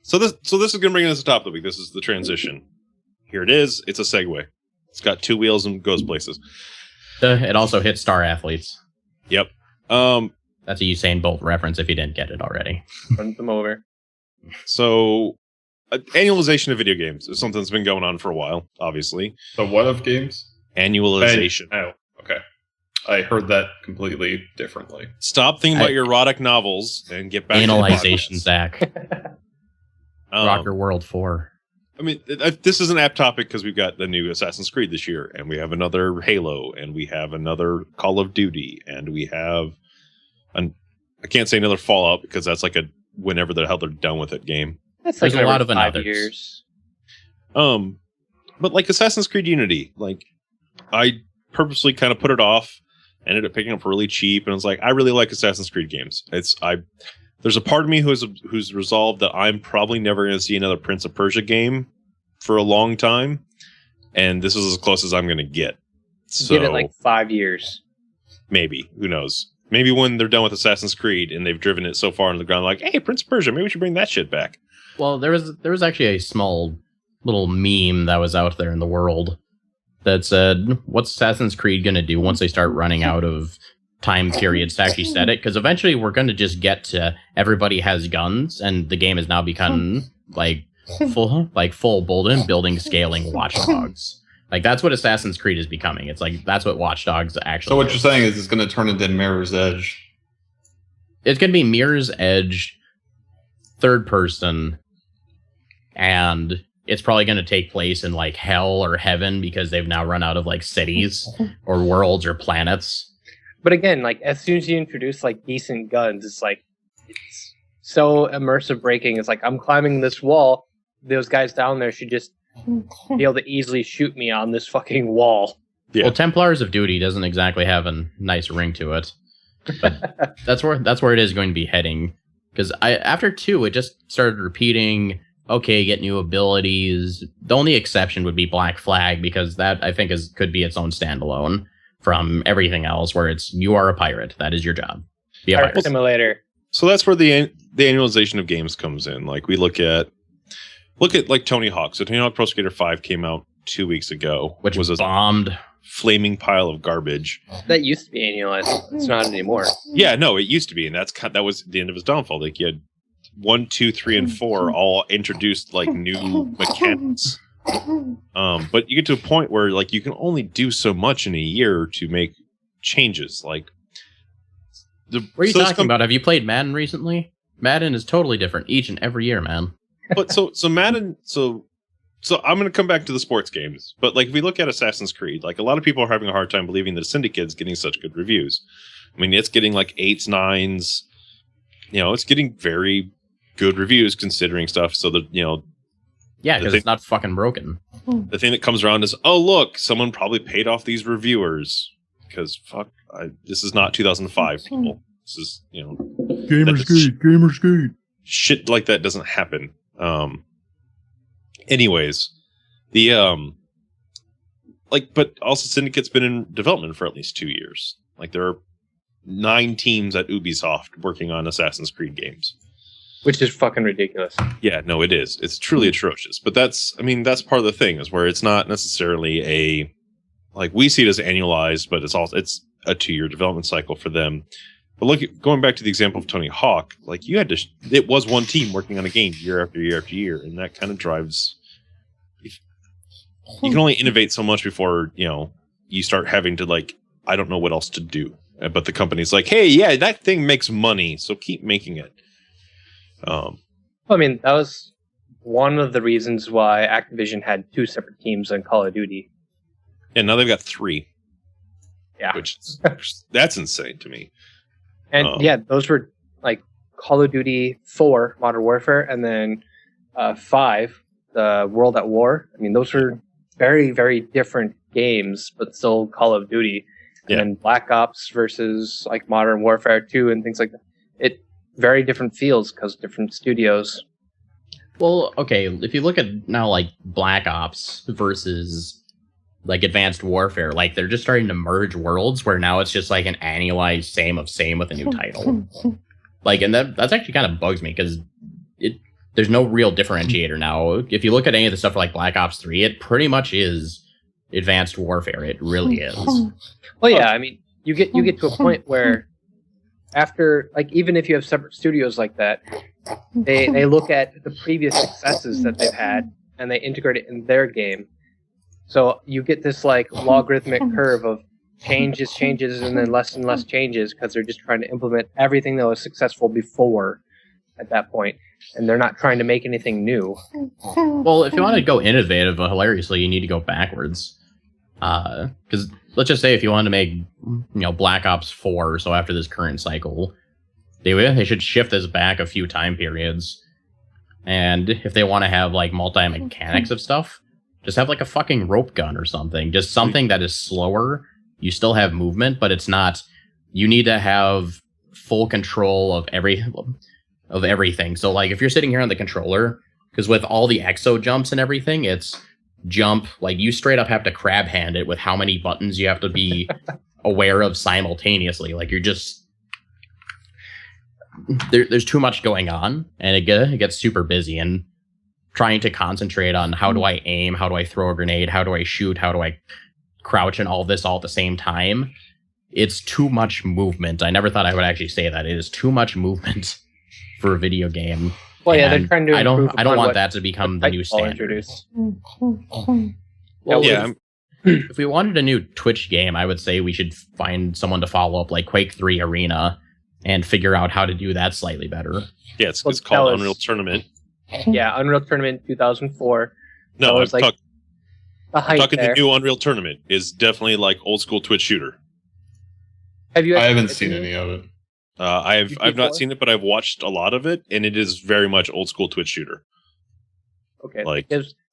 so this is gonna bring us to the top of the week. This is the transition. Here it is. It's a segue. It's got 2 wheels and goes places. It also hits Star Athletes. Yep. That's a Usain Bolt reference if you didn't get it already. Run them over. So, annualization of video games is something that's been going on for a while, obviously. The what of games? Annualization. Oh, okay. I heard that completely differently. Stop thinking about your erotic novels and get back Annualization, to Zach. Rocker World 4. I mean, this is an apt topic because we've got the new Assassin's Creed this year, and we have another Halo, and we have another Call of Duty, and we have I can't say another Fallout because that's like a whenever the hell they're done with it game. That's There's like a lot of 5 another years. But like Assassin's Creed Unity, like I purposely kind of put it off, ended up picking up really cheap, and it's like I really like Assassin's Creed games. There's a part of me who's resolved that I'm probably never going to see another Prince of Persia game for a long time, and this is as close as I'm going to get. So give it like 5 years. Maybe. Who knows? Maybe when they're done with Assassin's Creed and they've driven it so far into the ground, like, hey, Prince of Persia, maybe we should bring that shit back. Well, there was actually a small little meme that was out there in the world that said, what's Assassin's Creed going to do once they start running out of time periods to actually set it? Because eventually we're going to just get to everybody has guns, and the game has now become like full building scaling Watch Dogs. Like, that's what Assassin's Creed is becoming. It's like, that's what Watch Dogs actually So what is. you're saying is it's going to turn into Mirror's Edge. It's going to be Mirror's Edge, third person, and it's probably going to take place in, like, hell or heaven because they've now run out of, like, cities or worlds or planets. But again, like, as soon as you introduce, like, decent guns, it's like, it's so immersive breaking. It's like I'm climbing this wall. Those guys down there should just be able to easily shoot me on this fucking wall. Yeah. Well, Templars of Duty doesn't exactly have a nice ring to it, but that's where it is going to be heading. Because after 2, it just started repeating. Okay, get new abilities. The only exception would be Black Flag, because that I think could be its own standalone from everything else, where it's you are a pirate. That is your job. Be a Pirate pirate. Simulator. So that's where the annualization of games comes in. Like we look at like Tony Hawk. So Tony Hawk Pro Skater 5 came out 2 weeks ago, Which was a bombed. flaming pile of garbage. That used to be annualized. It's not anymore. Yeah, no, it used to be, and that was the end of his downfall. Like you had 1, 2, 3, and 4 all introduced like new mechanics. But you get to a point where like you can only do so much in a year to make changes. Like What are you talking about? Have you played Madden recently? Madden is totally different each and every year, man. But so Madden, so I'm going to come back to the sports games. But like if we look at Assassin's Creed, like a lot of people are having a hard time believing that Syndicate's getting such good reviews. I mean, it's getting like 8s, 9s. You know, it's getting very good reviews considering stuff. So that, you know, yeah, because it's not fucking broken. The thing that comes around is, oh look, someone probably paid off these reviewers because this is not 2005, people. This is, you know, Gamersgate. Shit like that doesn't happen. Anyways, the but also Syndicate's been in development for at least 2 years. Like there are 9 teams at Ubisoft working on Assassin's Creed games. Which is fucking ridiculous. Yeah, no, it is. It's truly atrocious. But that's part of the thing, is where it's not necessarily we see it as annualized, but it's a 2-year development cycle for them. But going back to the example of Tony Hawk, like it was one team working on a game year after year after year, and that kind of drives. You can only innovate so much before, you know, you start having to I don't know what else to do. But the company's like, hey, yeah, that thing makes money, so keep making it. I mean, that was one of the reasons why Activision had 2 separate teams on Call of Duty. And now they've got 3. Yeah. That's insane to me. And yeah, those were like Call of Duty 4, Modern Warfare, and then 5, the World at War. I mean, those were very, very different games, but still Call of Duty. And then Black Ops versus like Modern Warfare 2 and things like that. Very different feels because different studios. Well, okay, if you look at now like Black Ops versus like Advanced Warfare, like they're just starting to merge worlds where now it's just like an annualized same with a new title. Like, and that's actually kind of bugs me because there's no real differentiator now. If you look at any of the stuff like Black Ops 3, it pretty much is Advanced Warfare. It really is. Well, yeah, I mean, you get to a point where after, like, even if you have separate studios like that, they look at the previous successes that they've had and they integrate it in their game. So you get this like logarithmic curve of changes, and then less and less changes because they're just trying to implement everything that was successful before at that point, and they're not trying to make anything new. Well, if you want to go innovative, hilariously, you need to go backwards. Because let's just say if you want to make, you know, Black Ops 4, so after this current cycle, they should shift this back a few time periods. And if they want to have like multi-mechanics of stuff, just have like a fucking rope gun or something. Just something that is slower. You still have movement, but it's not. You need to have full control of everything. So like if you're sitting here on the controller, because with all the exo jumps and everything, it's jump, like you straight up have to crab hand it with how many buttons you have to be aware of simultaneously. Like you're just there's too much going on, and it gets super busy, and trying to concentrate on how do I aim, how do I throw a grenade, how do I shoot, how do I crouch, and all this all at the same time. It's too much movement. I never thought I would actually say that. It is too much movement for a video game. Well, yeah, they're trying to. I don't want that to become the new standard. Well, yeah. If we wanted a new Twitch game, I would say we should find someone to follow up like Quake 3 Arena and figure out how to do that slightly better. Yeah, it's called Unreal Tournament. Yeah, Unreal Tournament 2004. No, I'm talking the new Unreal Tournament is definitely like old school Twitch shooter. Have you? I haven't seen any of it. I've not UT4? seen it, but I've watched a lot of it, and it is very much old school Twitch shooter. Okay, Like-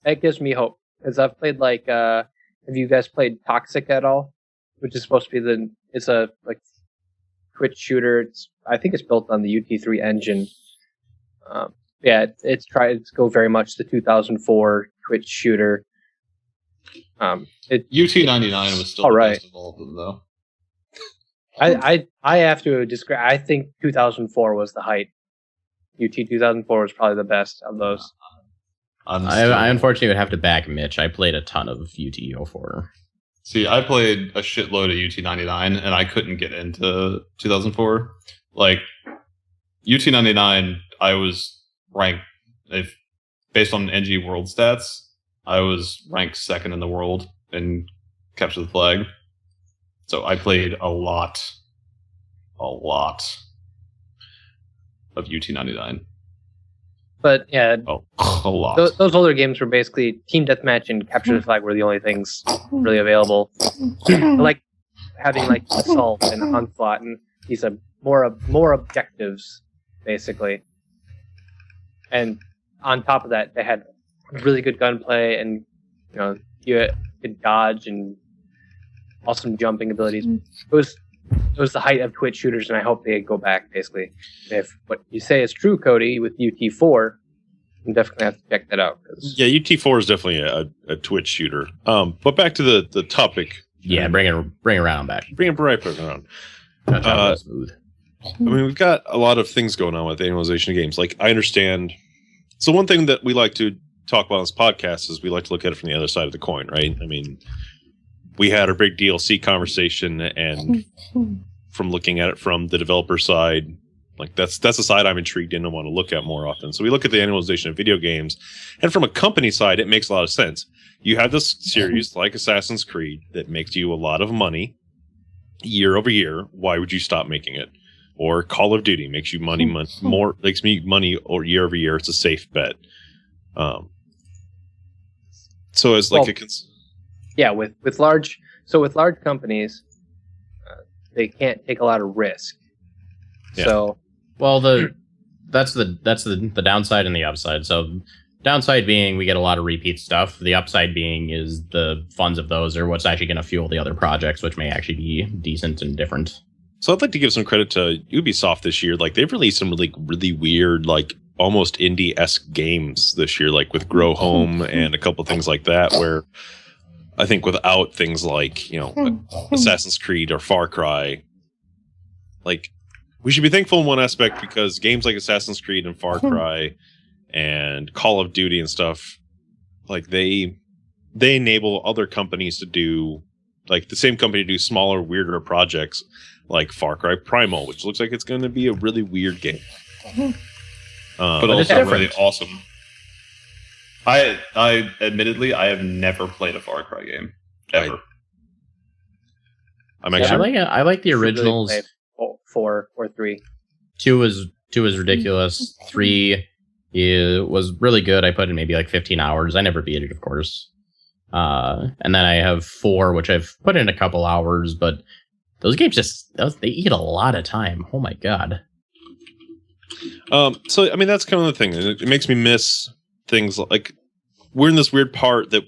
that gives me hope because I've played have you guys played Toxic at all? Which is supposed to be it's a like Twitch shooter. I think it's built on the UT3 engine. It's tried to go very much the 2004 Twitch shooter. UT99 was still all the right. best of all of them, though. I have to describe. I think 2004 was the height. UT 2004 was probably the best of those. I unfortunately would have to back Mitch. I played a ton of UT04. See, I played a shitload of UT99, and I couldn't get into 2004. Like, UT99, I was ranked, based on NG World stats, I was ranked second in the world in Capture the Flag. So I played a lot of UT99. But yeah, A lot. those older games were basically Team Deathmatch and Capture the Flag were the only things really available. Like having like Assault and Onslaught, and these are more objectives basically. And on top of that, they had really good gunplay, and you could dodge and awesome jumping abilities. It was the height of Twitch shooters, and I hope they go back. Basically, if what you say is true, Cody, with UT4, I'm definitely have to check that out. Yeah, UT4 is definitely a Twitch shooter. But back to the topic. Yeah, bring it around back. Bring it right back around. Smooth. I mean, we've got a lot of things going on with annualization of games. Like, I understand. So one thing that we like to talk about on this podcast is we like to look at it from the other side of the coin, right? I mean, we had our big DLC conversation, and from looking at it from the developer side, like that's the side I'm intrigued in and want to look at more often. So we look at the annualization of video games, and from a company side, it makes a lot of sense. You have this series like Assassin's Creed that makes you a lot of money year over year. Why would you stop making it? Or Call of Duty makes you makes me money or year over year. It's a safe bet. So as like with large companies, they can't take a lot of risk. Yeah. So that's the downside and the upside. So downside being we get a lot of repeat stuff. The upside being is the funds of those are what's actually going to fuel the other projects, which may actually be decent and different. So I'd like to give some credit to Ubisoft this year. Like, they've released some really weird, like almost indie-esque games this year, like with Grow Home and a couple things like that, where I think without things like, Assassin's Creed or Far Cry, like, we should be thankful in one aspect because games like Assassin's Creed and Far Cry and Call of Duty and stuff, like they enable other companies to do, like the same company to do smaller, weirder projects like Far Cry Primal, which looks like it's going to be a really weird game. But also really awesome. I admittedly, I have never played a Far Cry game ever. I like the originals. Really 4 or 3. 2 is ridiculous. 3 was really good. I put in maybe like 15 hours. I never beat it, of course. And then I have 4, which I've put in a couple hours, but those games they eat a lot of time. Oh my god. So I mean, that's kind of the thing. It makes me miss things like we're in this weird part that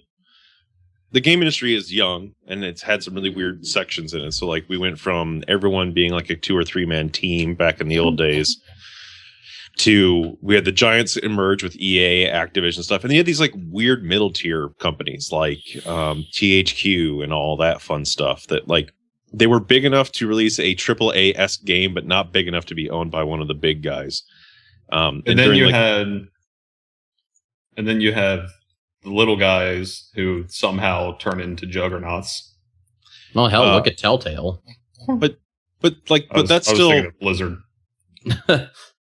the game industry is young and it's had some really weird sections in it. So like we went from everyone being like a 2 or 3 man team back in the old days to we had the giants emerge with EA, Activision stuff, and you had these like weird middle tier companies like THQ and all that fun stuff that like they were big enough to release a AAA-esque game, but not big enough to be owned by one of the big guys. And then you have the little guys who somehow turn into juggernauts. Well, hell, look at Telltale. But that's still Blizzard.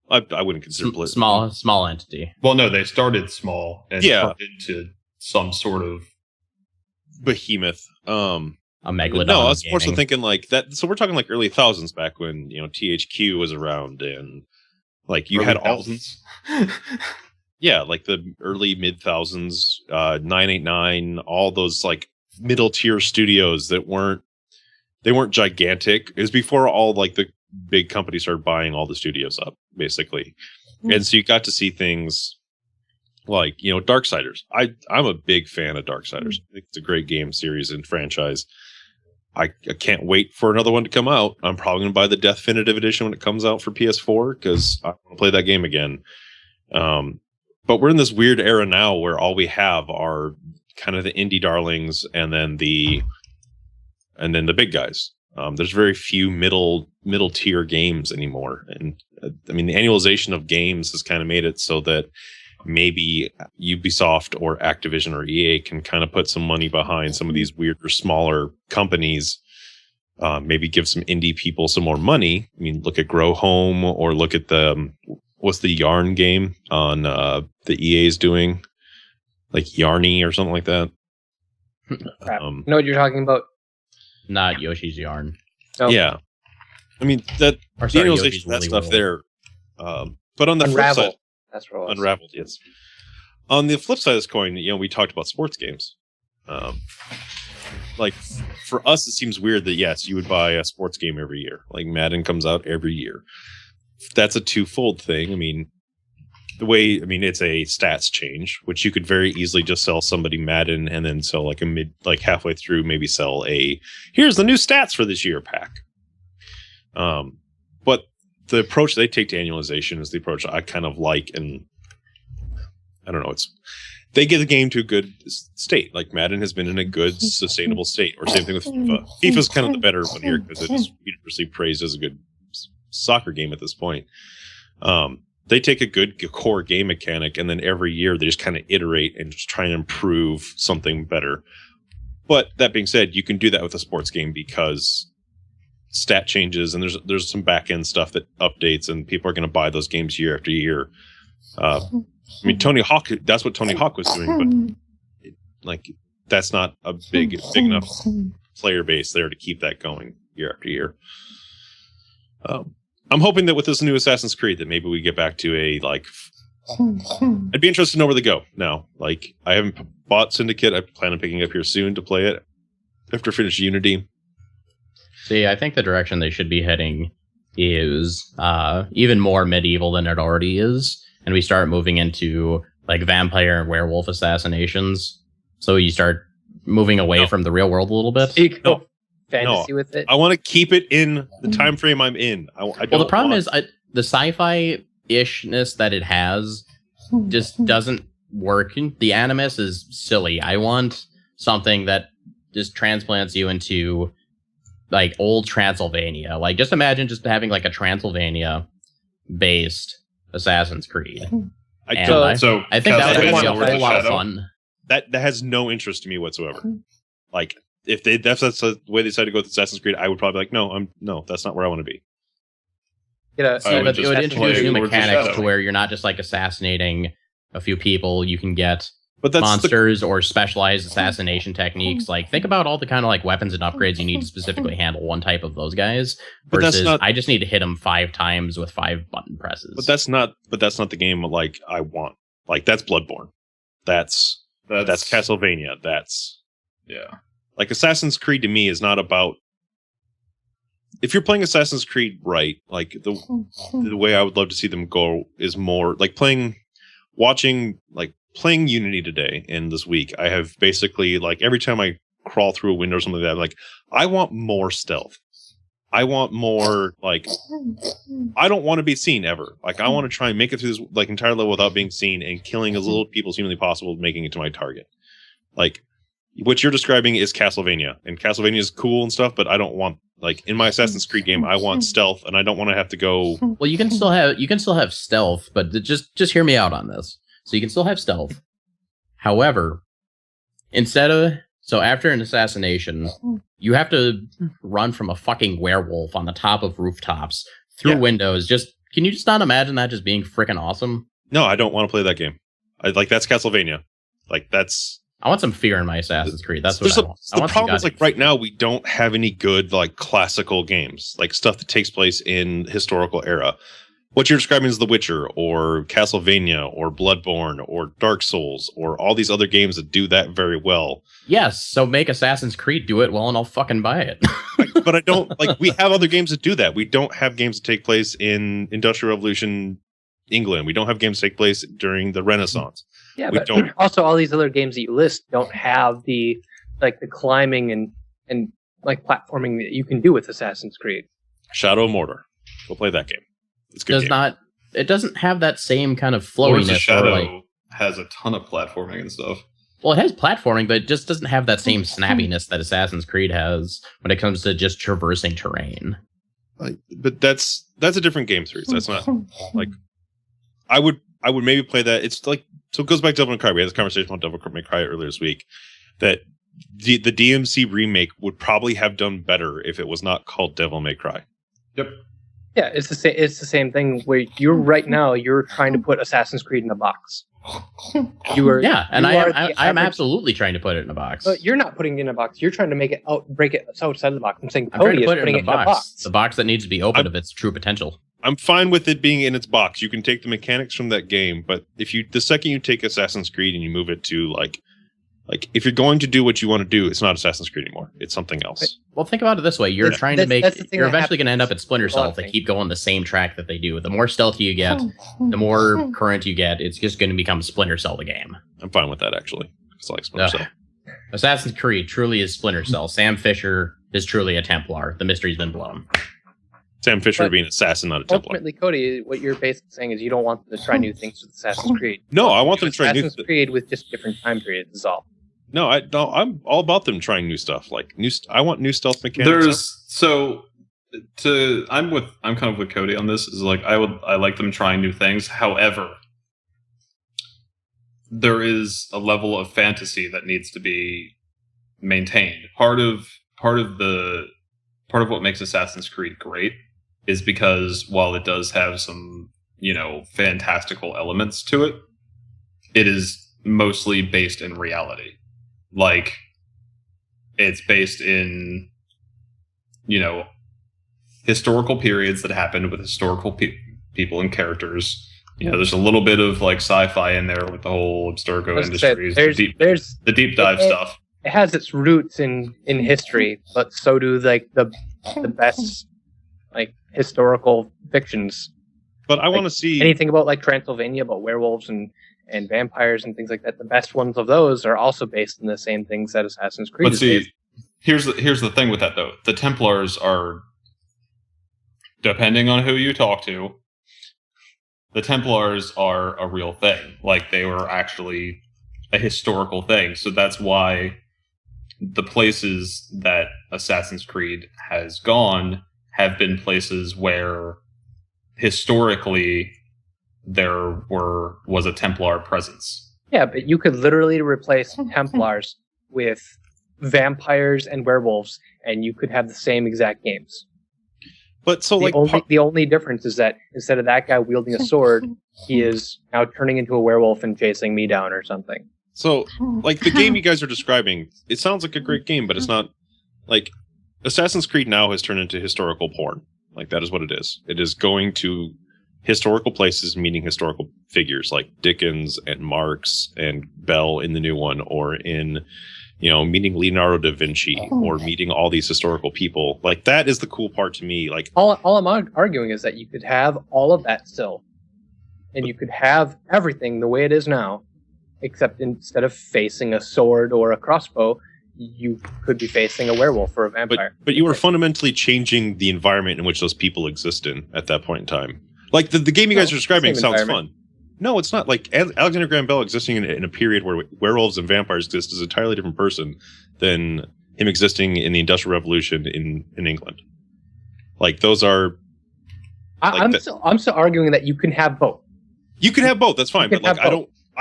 I wouldn't consider Blizzard small entity. Well, no, they started small and Yeah. turned into some sort of behemoth. A megalodon. No, I was more so thinking like that. So we're talking like early thousands back when THQ was around and like you early had all thousands. Yeah, like the early mid thousands, 989, all those like middle tier studios that weren't gigantic. It was before all like big companies started buying all the studios up, basically. And so you got to see things like, you know, Darksiders. I'm a big fan of Darksiders. I think it's a great game series and franchise. I can't wait for another one to come out. I'm probably going to buy the Definitive Edition when it comes out for PS4 because I want to play that game again. But we're in this weird era now where all we have are kind of the indie darlings and then the big guys. There's very few middle tier games anymore. And I mean, the annualization of games has kind of made it so that maybe Ubisoft or Activision or EA can kind of put some money behind some of these weirder, smaller companies. Maybe give some indie people some more money. I mean, look at Grow Home or look at what's the Yarn game on the EA is doing, like Yarny or something like that. Crap. You know what you're talking about? Not Yoshi's Yarn. No. Yeah, I mean that Or sorry, annualization, Yoshi's that Woolly stuff World. there. But on the flip Unravel. side, That's what it was. Unraveled, yes. On the flip side of this coin, you know, we talked about sports games. Like for us, it seems weird that yes, you would buy a sports game every year. Like Madden comes out every year. That's a twofold thing. I mean, it's a stats change, which you could very easily just sell somebody Madden and then sell like halfway through, maybe sell here's the new stats for this year pack. But the approach they take to annualization is the approach I kind of like, and I don't know, they get the game to a good state. Like Madden has been in a good, sustainable state, or same thing with FIFA. FIFA's kind of the better one here because it's universally praised as a good soccer game at this point. They take a good core game mechanic, and then every year they just kind of iterate and just try and improve something better. But that being said, you can do that with a sports game because stat changes and there's some back end stuff that updates, and people are going to buy those games year after year. I mean, Tony Hawk, that's what Tony Hawk was doing, but that's not a big enough player base there to keep that going year after year. I'm hoping that with this new Assassin's Creed that maybe we get back to I'd be interested to know where they go now. Like, I haven't bought Syndicate. I plan on picking up here soon to play it after finish Unity. See, I think the direction they should be heading is even more medieval than it already is, and we start moving into like vampire and werewolf assassinations. So you start moving away from the real world a little bit. You go fantasy with it. I want to keep it in the time frame I'm in. Well, the problem is the sci-fi ishness that it has just doesn't work. The animus is silly. I want something that just transplants you into like old Transylvania. Like, just imagine just having like a Transylvania based Assassin's Creed. I think that would be a whole lot of fun. That has no interest to me whatsoever. Like, if that's the way they decide to go with Assassin's Creed, I would probably be like, no, that's not where I want to be. But it would introduce new mechanics to where you're not just like assassinating a few people. You can get monsters or specialized assassination techniques. Like, think about all the kind of like weapons and upgrades you need to specifically handle one type of those guys. Versus, I just need to hit them 5 times with 5 button presses. But that's not the game like I want. Like, that's Bloodborne. That's Castlevania. Like, Assassin's Creed to me is not about. If you're playing Assassin's Creed right, like the way I would love to see them go is more like playing Unity today and this week. I have basically, like, every time I crawl through a window or something like that, I'm like, I want more stealth. I want more, like, I don't want to be seen ever. Like, I want to try and make it through this like entire level without being seen and killing as little people as humanly possible, making it to my target. Like, what you're describing is Castlevania, and Castlevania is cool and stuff, but I don't want, like, in my Assassin's Creed game, I want stealth, and I don't want to have to go. Well, you can still have stealth, but just hear me out on this. So you can still have stealth. However, after an assassination, you have to run from a fucking werewolf on the top of rooftops through windows. Can you just not imagine that just being freaking awesome? No, I don't want to play that game. That's Castlevania. Like, that's. I want some fear in my Assassin's Creed. That's what I want. The problem is, like, right now we don't have any good, like, classical games, like stuff that takes place in historical era. What you're describing is The Witcher or Castlevania or Bloodborne or Dark Souls or all these other games that do that very well. Yes, so make Assassin's Creed do it well, and I'll fucking buy it. but I don't like. We have other games that do that. We don't have games that take place in Industrial Revolution England. We don't have games that take place during the Renaissance. Yeah, We but don't- also all these other games that you list don't have the climbing and like platforming that you can do with Assassin's Creed. Shadow of Mordor. Go play that game. It's a good game. It doesn't have that same kind of Lords of flowiness. Shadow has a ton of platforming and stuff. Well, it has platforming, but it just doesn't have that same snappiness that Assassin's Creed has when it comes to just traversing terrain. But that's a different game series. That's not like I would maybe play that. It's like, so it goes back to Devil May Cry. We had this conversation about Devil May Cry earlier this week, that the DMC remake would probably have done better if it was not called Devil May Cry. Yep. Yeah, it's the same thing where you're trying to put Assassin's Creed in a box. I'm absolutely trying to put it in a box. But you're not putting it in a box. You're trying to break it outside of the box. I'm saying I'm trying Cody to is put it putting in a box. The box that needs to be opened of its true potential. I'm fine with it being in its box. You can take the mechanics from that game, but the second you take Assassin's Creed and you move it to like if you're going to do what you want to do, it's not Assassin's Creed anymore. It's something else. Well, think about it this way: you're trying to make. You're eventually going to end up at Splinter Cell if they thing. keep going the same track that they do. The more stealthy you get, the more current you get. It's just going to become Splinter Cell the game. I'm fine with that, actually. It's like Splinter Cell. Assassin's Creed truly is Splinter Cell. Sam Fisher is truly a Templar. The mystery's been blown. Sam Fisher But being an assassin, not a Templar. Ultimately, Cody, what you're basically saying is you don't want them to try new things with Assassin's Creed. No, I want them to try new. Assassin's Creed with just different time periods is all. No, I'm all about them trying new stuff. Like I want new stealth mechanics. I'm kind of with Cody on this. Is like I like them trying new things. However, there is a level of fantasy that needs to be maintained. Part of what makes Assassin's Creed great is because while it does have some, fantastical elements to it, it is mostly based in reality. Like, it's based in, historical periods that happened with historical people and characters. There's a little bit of like sci-fi in there with the whole Abstergo Industries, the deep dive stuff. It has its roots in history, but so do like the best like historical fictions. But I want to see anything about like Transylvania, about werewolves and vampires and things like that. The best ones of those are also based in the same things that Assassin's Creed is based. Here's the thing with that though. The Templars are, depending on who you talk to, the Templars are a real thing. Like, they were actually a historical thing. So that's why the places that Assassin's Creed has gone have been places where historically there was a Templar presence. Yeah, but you could literally replace Templars with vampires and werewolves, and you could have the same exact games. But so the only difference is that instead of that guy wielding a sword, he is now turning into a werewolf and chasing me down or something. So, like, the game you guys are describing, it sounds like a great game, but it's not. Like, Assassin's Creed now has turned into historical porn. Like, that is what it is. It is going to historical places, meeting historical figures like Dickens and Marx and Bell in the new one, or in, meeting Leonardo da Vinci, or meeting all these historical people. Like, that is the cool part to me. Like, all I'm arguing is that you could have all of that still, and you could have everything the way it is now, except instead of facing a sword or a crossbow, you could be facing a werewolf or a vampire. But you are fundamentally changing the environment in which those people exist in at that point in time. Like, the game you guys are describing sounds fun. No, it's not. Like, Alexander Graham Bell existing in a period where werewolves and vampires exist is a entirely different person than him existing in the Industrial Revolution in England. Like, those are... I'm still arguing that you can have both. You can have both, that's fine. But, like, I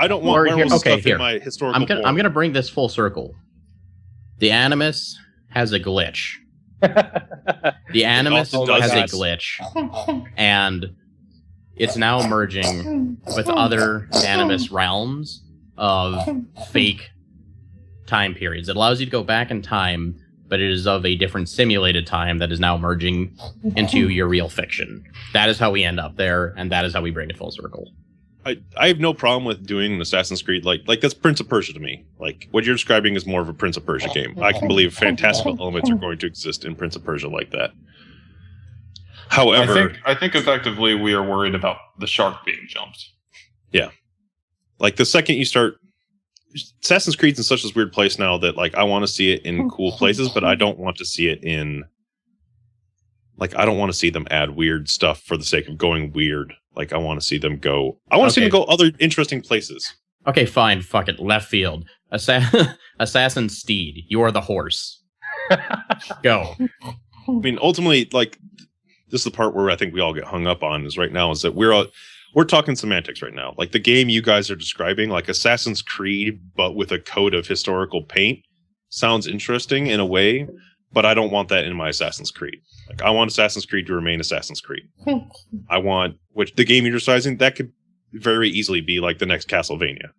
don't want werewolves stuff in my historical I'm going to bring this full circle. The Animus has a glitch. The Animus has a glitch. And it's now merging with other Animus realms of fake time periods. It allows you to go back in time, but it is of a different simulated time that is now merging into your real fiction. That is how we end up there, and that is how we bring it full circle. I have no problem with doing an Assassin's Creed like that's Prince of Persia to me. Like what you're describing is more of a Prince of Persia game. I can believe fantastical elements are going to exist in Prince of Persia like that. However, I think effectively we are worried about the shark being jumped. Yeah, like the second you start, Assassin's Creed's in such a weird place now that like I want to see it in cool places, but I don't want to see it in. Like I don't want to see them add weird stuff for the sake of going weird. Like I want to see them go. I want to see them go other interesting places. Okay, fine. Fuck it. Left field. Assassin Steed. You are the horse. Go. I mean, ultimately, like this is the part where I think we all get hung up on is right now is that we're talking semantics right now. Like the game you guys are describing, like Assassin's Creed, but with a coat of historical paint, sounds interesting in a way. But I don't want that in my Assassin's Creed. Like I want Assassin's Creed to remain Assassin's Creed. I want the game you're deciding that could very easily be like the next Castlevania,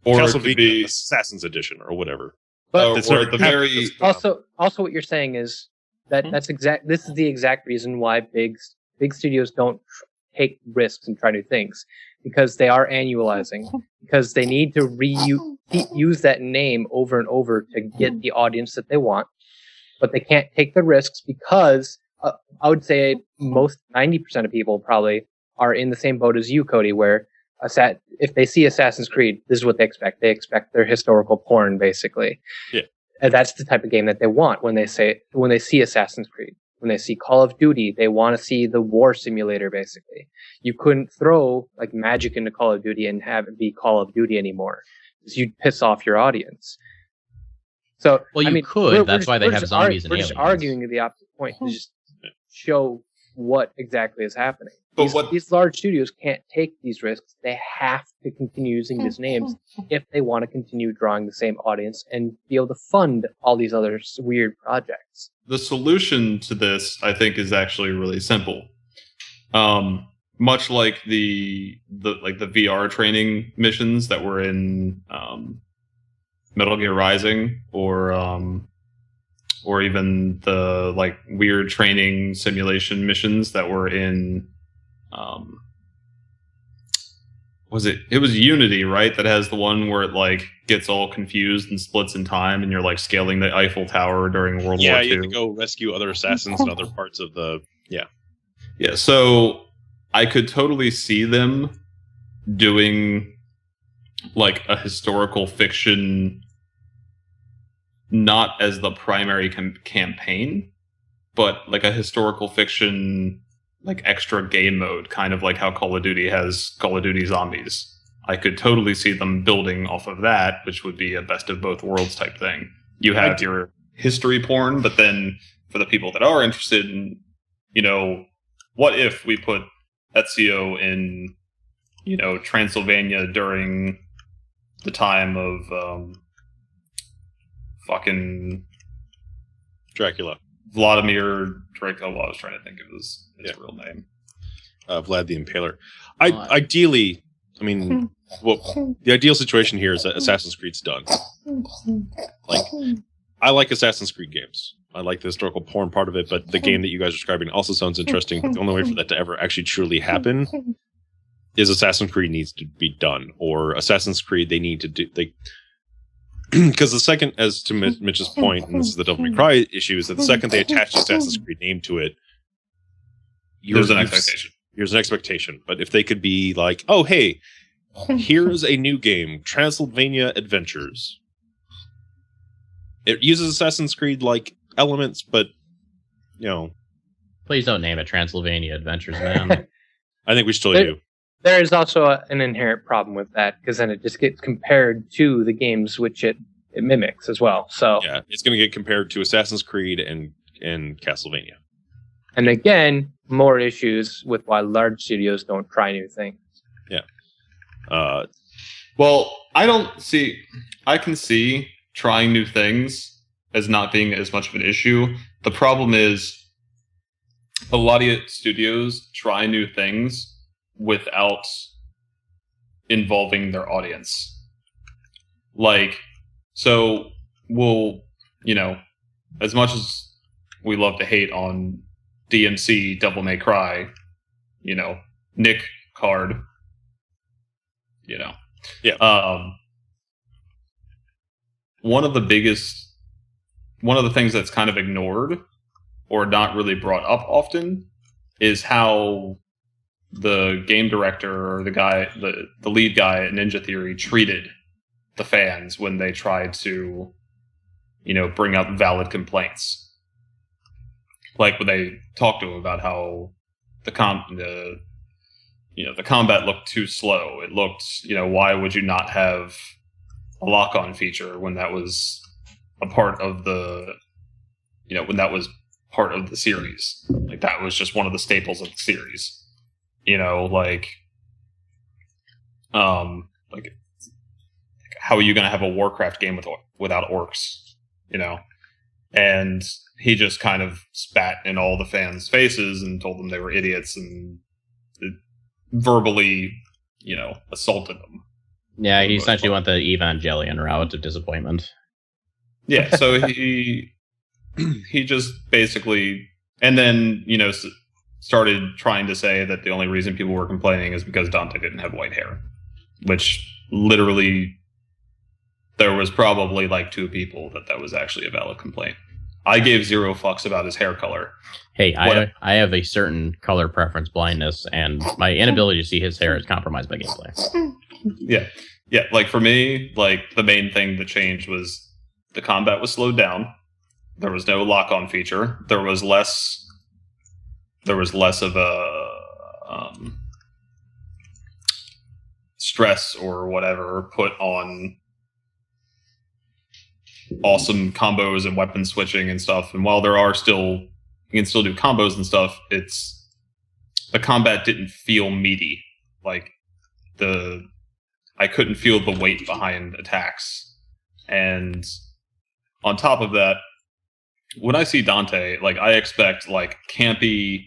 or Castlevania be Assassin's Edition or whatever. But or at the very also what you're saying is that this is the exact reason why big studios don't take risks and try new things, because they are annualizing, because they need to use that name over and over to get the audience that they want. But they can't take the risks because I would say most 90% of people probably are in the same boat as you, Cody, where if they see Assassin's Creed, this is what they expect. They expect their historical porn, basically. Yeah. And that's the type of game that they want when they see Assassin's Creed. When they see Call of Duty, they want to see the war simulator, basically. You couldn't throw like magic into Call of Duty and have it be Call of Duty anymore, because you'd piss off your audience. So, well, you could. That's why they have zombies and aliens. We're just arguing the opposite point to just show what exactly is happening. These large studios can't take these risks. They have to continue using these names if they want to continue drawing the same audience and be able to fund all these other weird projects. The solution to this, I think, is actually really simple. Much like the VR training missions that were in Metal Gear Rising, or even the like weird training simulation missions that were in it was Unity, right? That has the one where it like gets all confused and splits in time, and you're like scaling the Eiffel Tower during World War II. Yeah, you have to go rescue other assassins in other parts of the yeah. So I could totally see them doing like a historical fiction, not as the primary campaign, but like a historical fiction, like extra game mode, kind of like how Call of Duty has Call of Duty Zombies. I could totally see them building off of that, which would be a best of both worlds type thing. You have your history porn, but then for the people that are interested in, what if we put Ezio in, Transylvania during the time of fucking Dracula. Vladimir Dracula. Well, I was trying to think of his real name. Vlad the Impaler. Ideally, I mean, the ideal situation here is that Assassin's Creed's done. Like, I like Assassin's Creed games. I like the historical porn part of it, but the game that you guys are describing also sounds interesting. But the only way for that to ever actually truly happen is Assassin's Creed needs to be done, or Assassin's Creed they need to do because the second, as to Mitch's point, and this is the Devil May Cry issue, is that the second they attach the Assassin's Creed name to it, there's an expectation. Here's an expectation. But if they could be like, oh hey, here's a new game, Transylvania Adventures. It uses Assassin's Creed like elements, but please don't name it Transylvania Adventures, man. I think we still do. There is also an inherent problem with that, because then it just gets compared to the games which it mimics as well. So yeah, it's going to get compared to Assassin's Creed and Castlevania. And again, more issues with why large studios don't try new things. Yeah. Well, I can see trying new things as not being as much of an issue. The problem is a lot of studios try new things without involving their audience. Like, so we'll, as much as we love to hate on DMC, Devil May Cry, Nick Card, you know. Yeah. One of the things that's kind of ignored or not really brought up often is how the game director or the lead guy at Ninja Theory treated the fans when they tried to, bring up valid complaints. Like when they talked to him about how the combat looked too slow. It looked, why would you not have a lock-on feature when that was a part of the, when that was part of the series? Like that was just one of the staples of the series. How are you going to have a Warcraft game without orcs? And he just kind of spat in all the fans' faces and told them they were idiots and verbally, assaulted them. Yeah, he essentially went the Evangelion route of disappointment. Yeah, so he just basically, and then, started trying to say that the only reason people were complaining is because Dante didn't have white hair, which literally there was probably like 2 people that was actually a valid complaint. I gave 0 fucks about his hair color. Hey, I have a certain color preference blindness, and my inability to see his hair is compromised by gameplay. Yeah. Like for me, like the main thing that changed was the combat was slowed down. There was no lock-on feature. There was less of a stress or whatever put on awesome combos and weapon switching and stuff. And while you can still do combos and stuff, the combat didn't feel meaty. Like I couldn't feel the weight behind attacks. And on top of that, when I see Dante, like I expect like campy,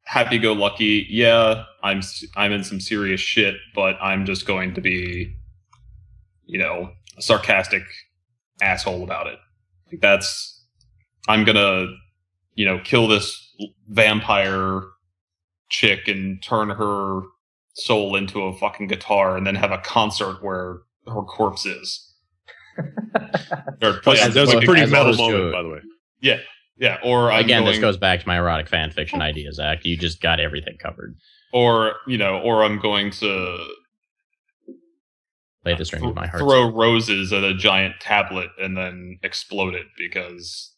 happy-go-lucky. Yeah, I'm in some serious shit, but I'm just going to be, a sarcastic asshole about it. Like I'm gonna, kill this vampire chick and turn her soul into a fucking guitar and then have a concert where her corpse is. That was a pretty metal moment, by the way. Yeah. Or this goes back to my erotic fan fiction idea, Zach. You just got everything covered. Or I'm going to play the string of my heart. Throw roses at a giant tablet and then explode it because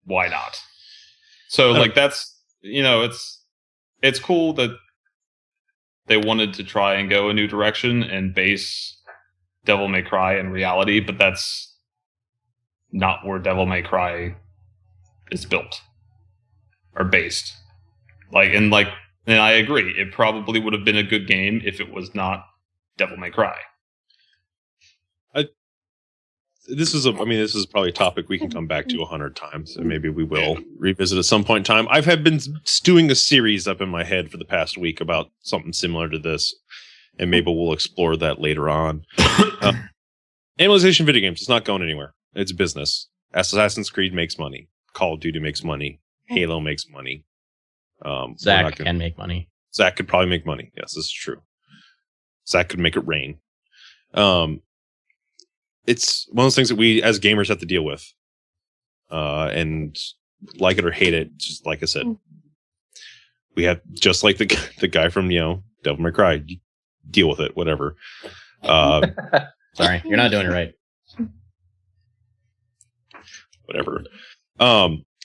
why not? So like that's it's cool that they wanted to try and go a new direction and base Devil May Cry in reality, but that's not where Devil May Cry is built or based. And I agree, it probably would have been a good game if it was not Devil May Cry. This is probably a topic we can come back to 100 times, and maybe we will revisit at some point in time. I've been stewing a series up in my head for the past week about something similar to this, and maybe we'll explore that later on. Annualization video games, it's not going anywhere. It's business. Assassin's Creed makes money. Call of Duty makes money. Halo makes money. Zach can make money. Zach could probably make money. Yes, this is true. Zach could make it rain. It's one of those things that we as gamers have to deal with. And like it or hate it, just like I said, we have just like the guy from, Devil May Cry, deal with it, whatever. Sorry, you're not doing it right. Whatever.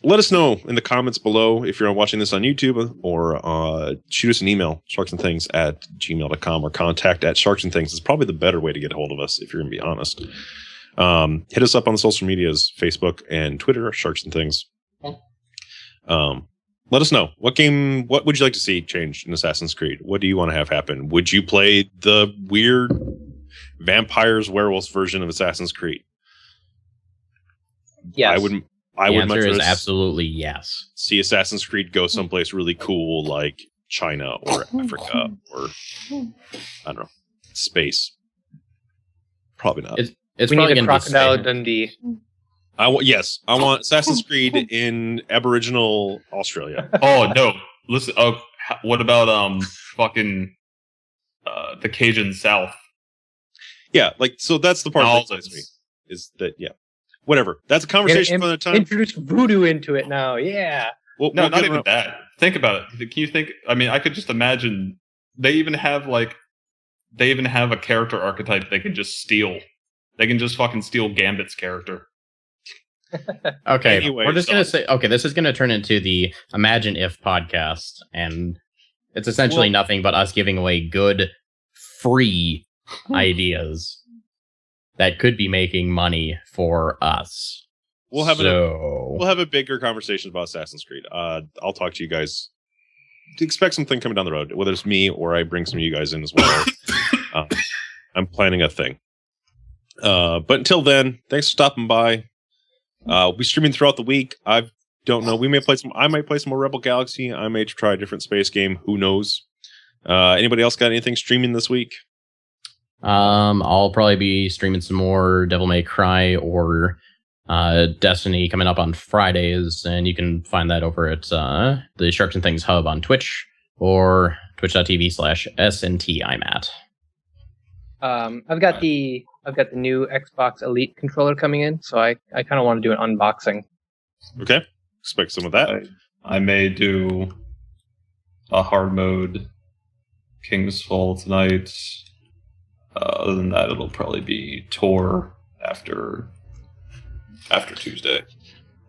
Let us know in the comments below if you're watching this on YouTube, or shoot us an email, sharksandthings@gmail.com, or contact@sharksandthings is probably the better way to get a hold of us, if you're going to be honest. Hit us up on the social medias, Facebook and Twitter, Sharks and Things. Let us know. What would you like to see changed in Assassin's Creed? What do you want to have happen? Would you play the weird vampires, werewolves version of Assassin's Creed? Yes. I would much rather absolutely yes. See Assassin's Creed go someplace really cool like China or Africa or I don't know, space. Probably not. It's we probably need a going to Crocodile Dundee. I want Assassin's Creed in Aboriginal Australia. Oh no! Listen, What about fucking the Cajun South? Yeah, like so that's the part All that excites me. Is that whatever. That's a conversation for another time. Introduce voodoo into it now. Yeah. We'll No, get not even around- that. Think about it. Can you think? I mean, I could just imagine they even have a character archetype they can just steal. They can just fucking steal Gambit's character. Okay, Anyway, we're just so- gonna say, okay, this is gonna turn into the Imagine If podcast, and it's essentially nothing but us giving away good, free ideas that could be making money for us. We'll have a bigger conversation about Assassin's Creed. I'll talk to you guys. Expect something coming down the road, whether it's me or I bring some of you guys in as well. I'm planning a thing. But until then, thanks for stopping by. We'll be streaming throughout the week. I don't know. I might play some more Rebel Galaxy. I may try a different space game. Who knows? Anybody else got anything streaming this week? I'll probably be streaming some more Devil May Cry or Destiny coming up on Fridays, and you can find that over at the Sharks and Things Hub on Twitch or twitch.tv/SNT I'm at. I've got the new Xbox Elite controller coming in, so I kind of want to do an unboxing. Okay. Expect some of that. I may do a hard mode King's Fall tonight. Other than that, it'll probably be TOR after Tuesday.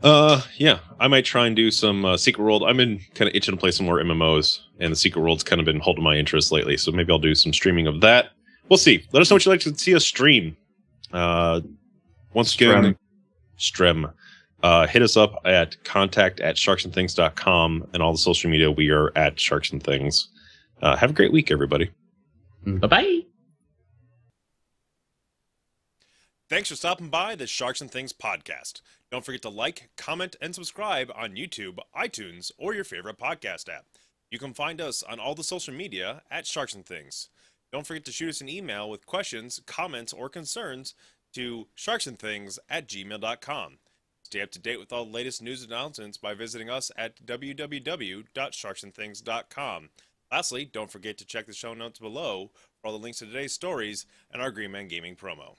Yeah, I might try and do some Secret World. I've been kind of itching to play some more MMOs, and the Secret World's kind of been holding my interest lately. So maybe I'll do some streaming of that. We'll see. Let us know what you'd like to see us stream. Once again, Strem. Hit us up at contact@sharksandthings.com, and all the social media we are at Sharks and Things. Have a great week, everybody. Bye-bye. Thanks for stopping by the Sharks and Things podcast. Don't forget to like, comment, and subscribe on YouTube, iTunes, or your favorite podcast app. You can find us on all the social media at Sharks and Things. Don't forget to shoot us an email with questions, comments, or concerns to sharksandthings@gmail.com. Stay up to date with all the latest news announcements by visiting us at www.sharksandthings.com. Lastly, don't forget to check the show notes below for all the links to today's stories and our Green Man Gaming promo.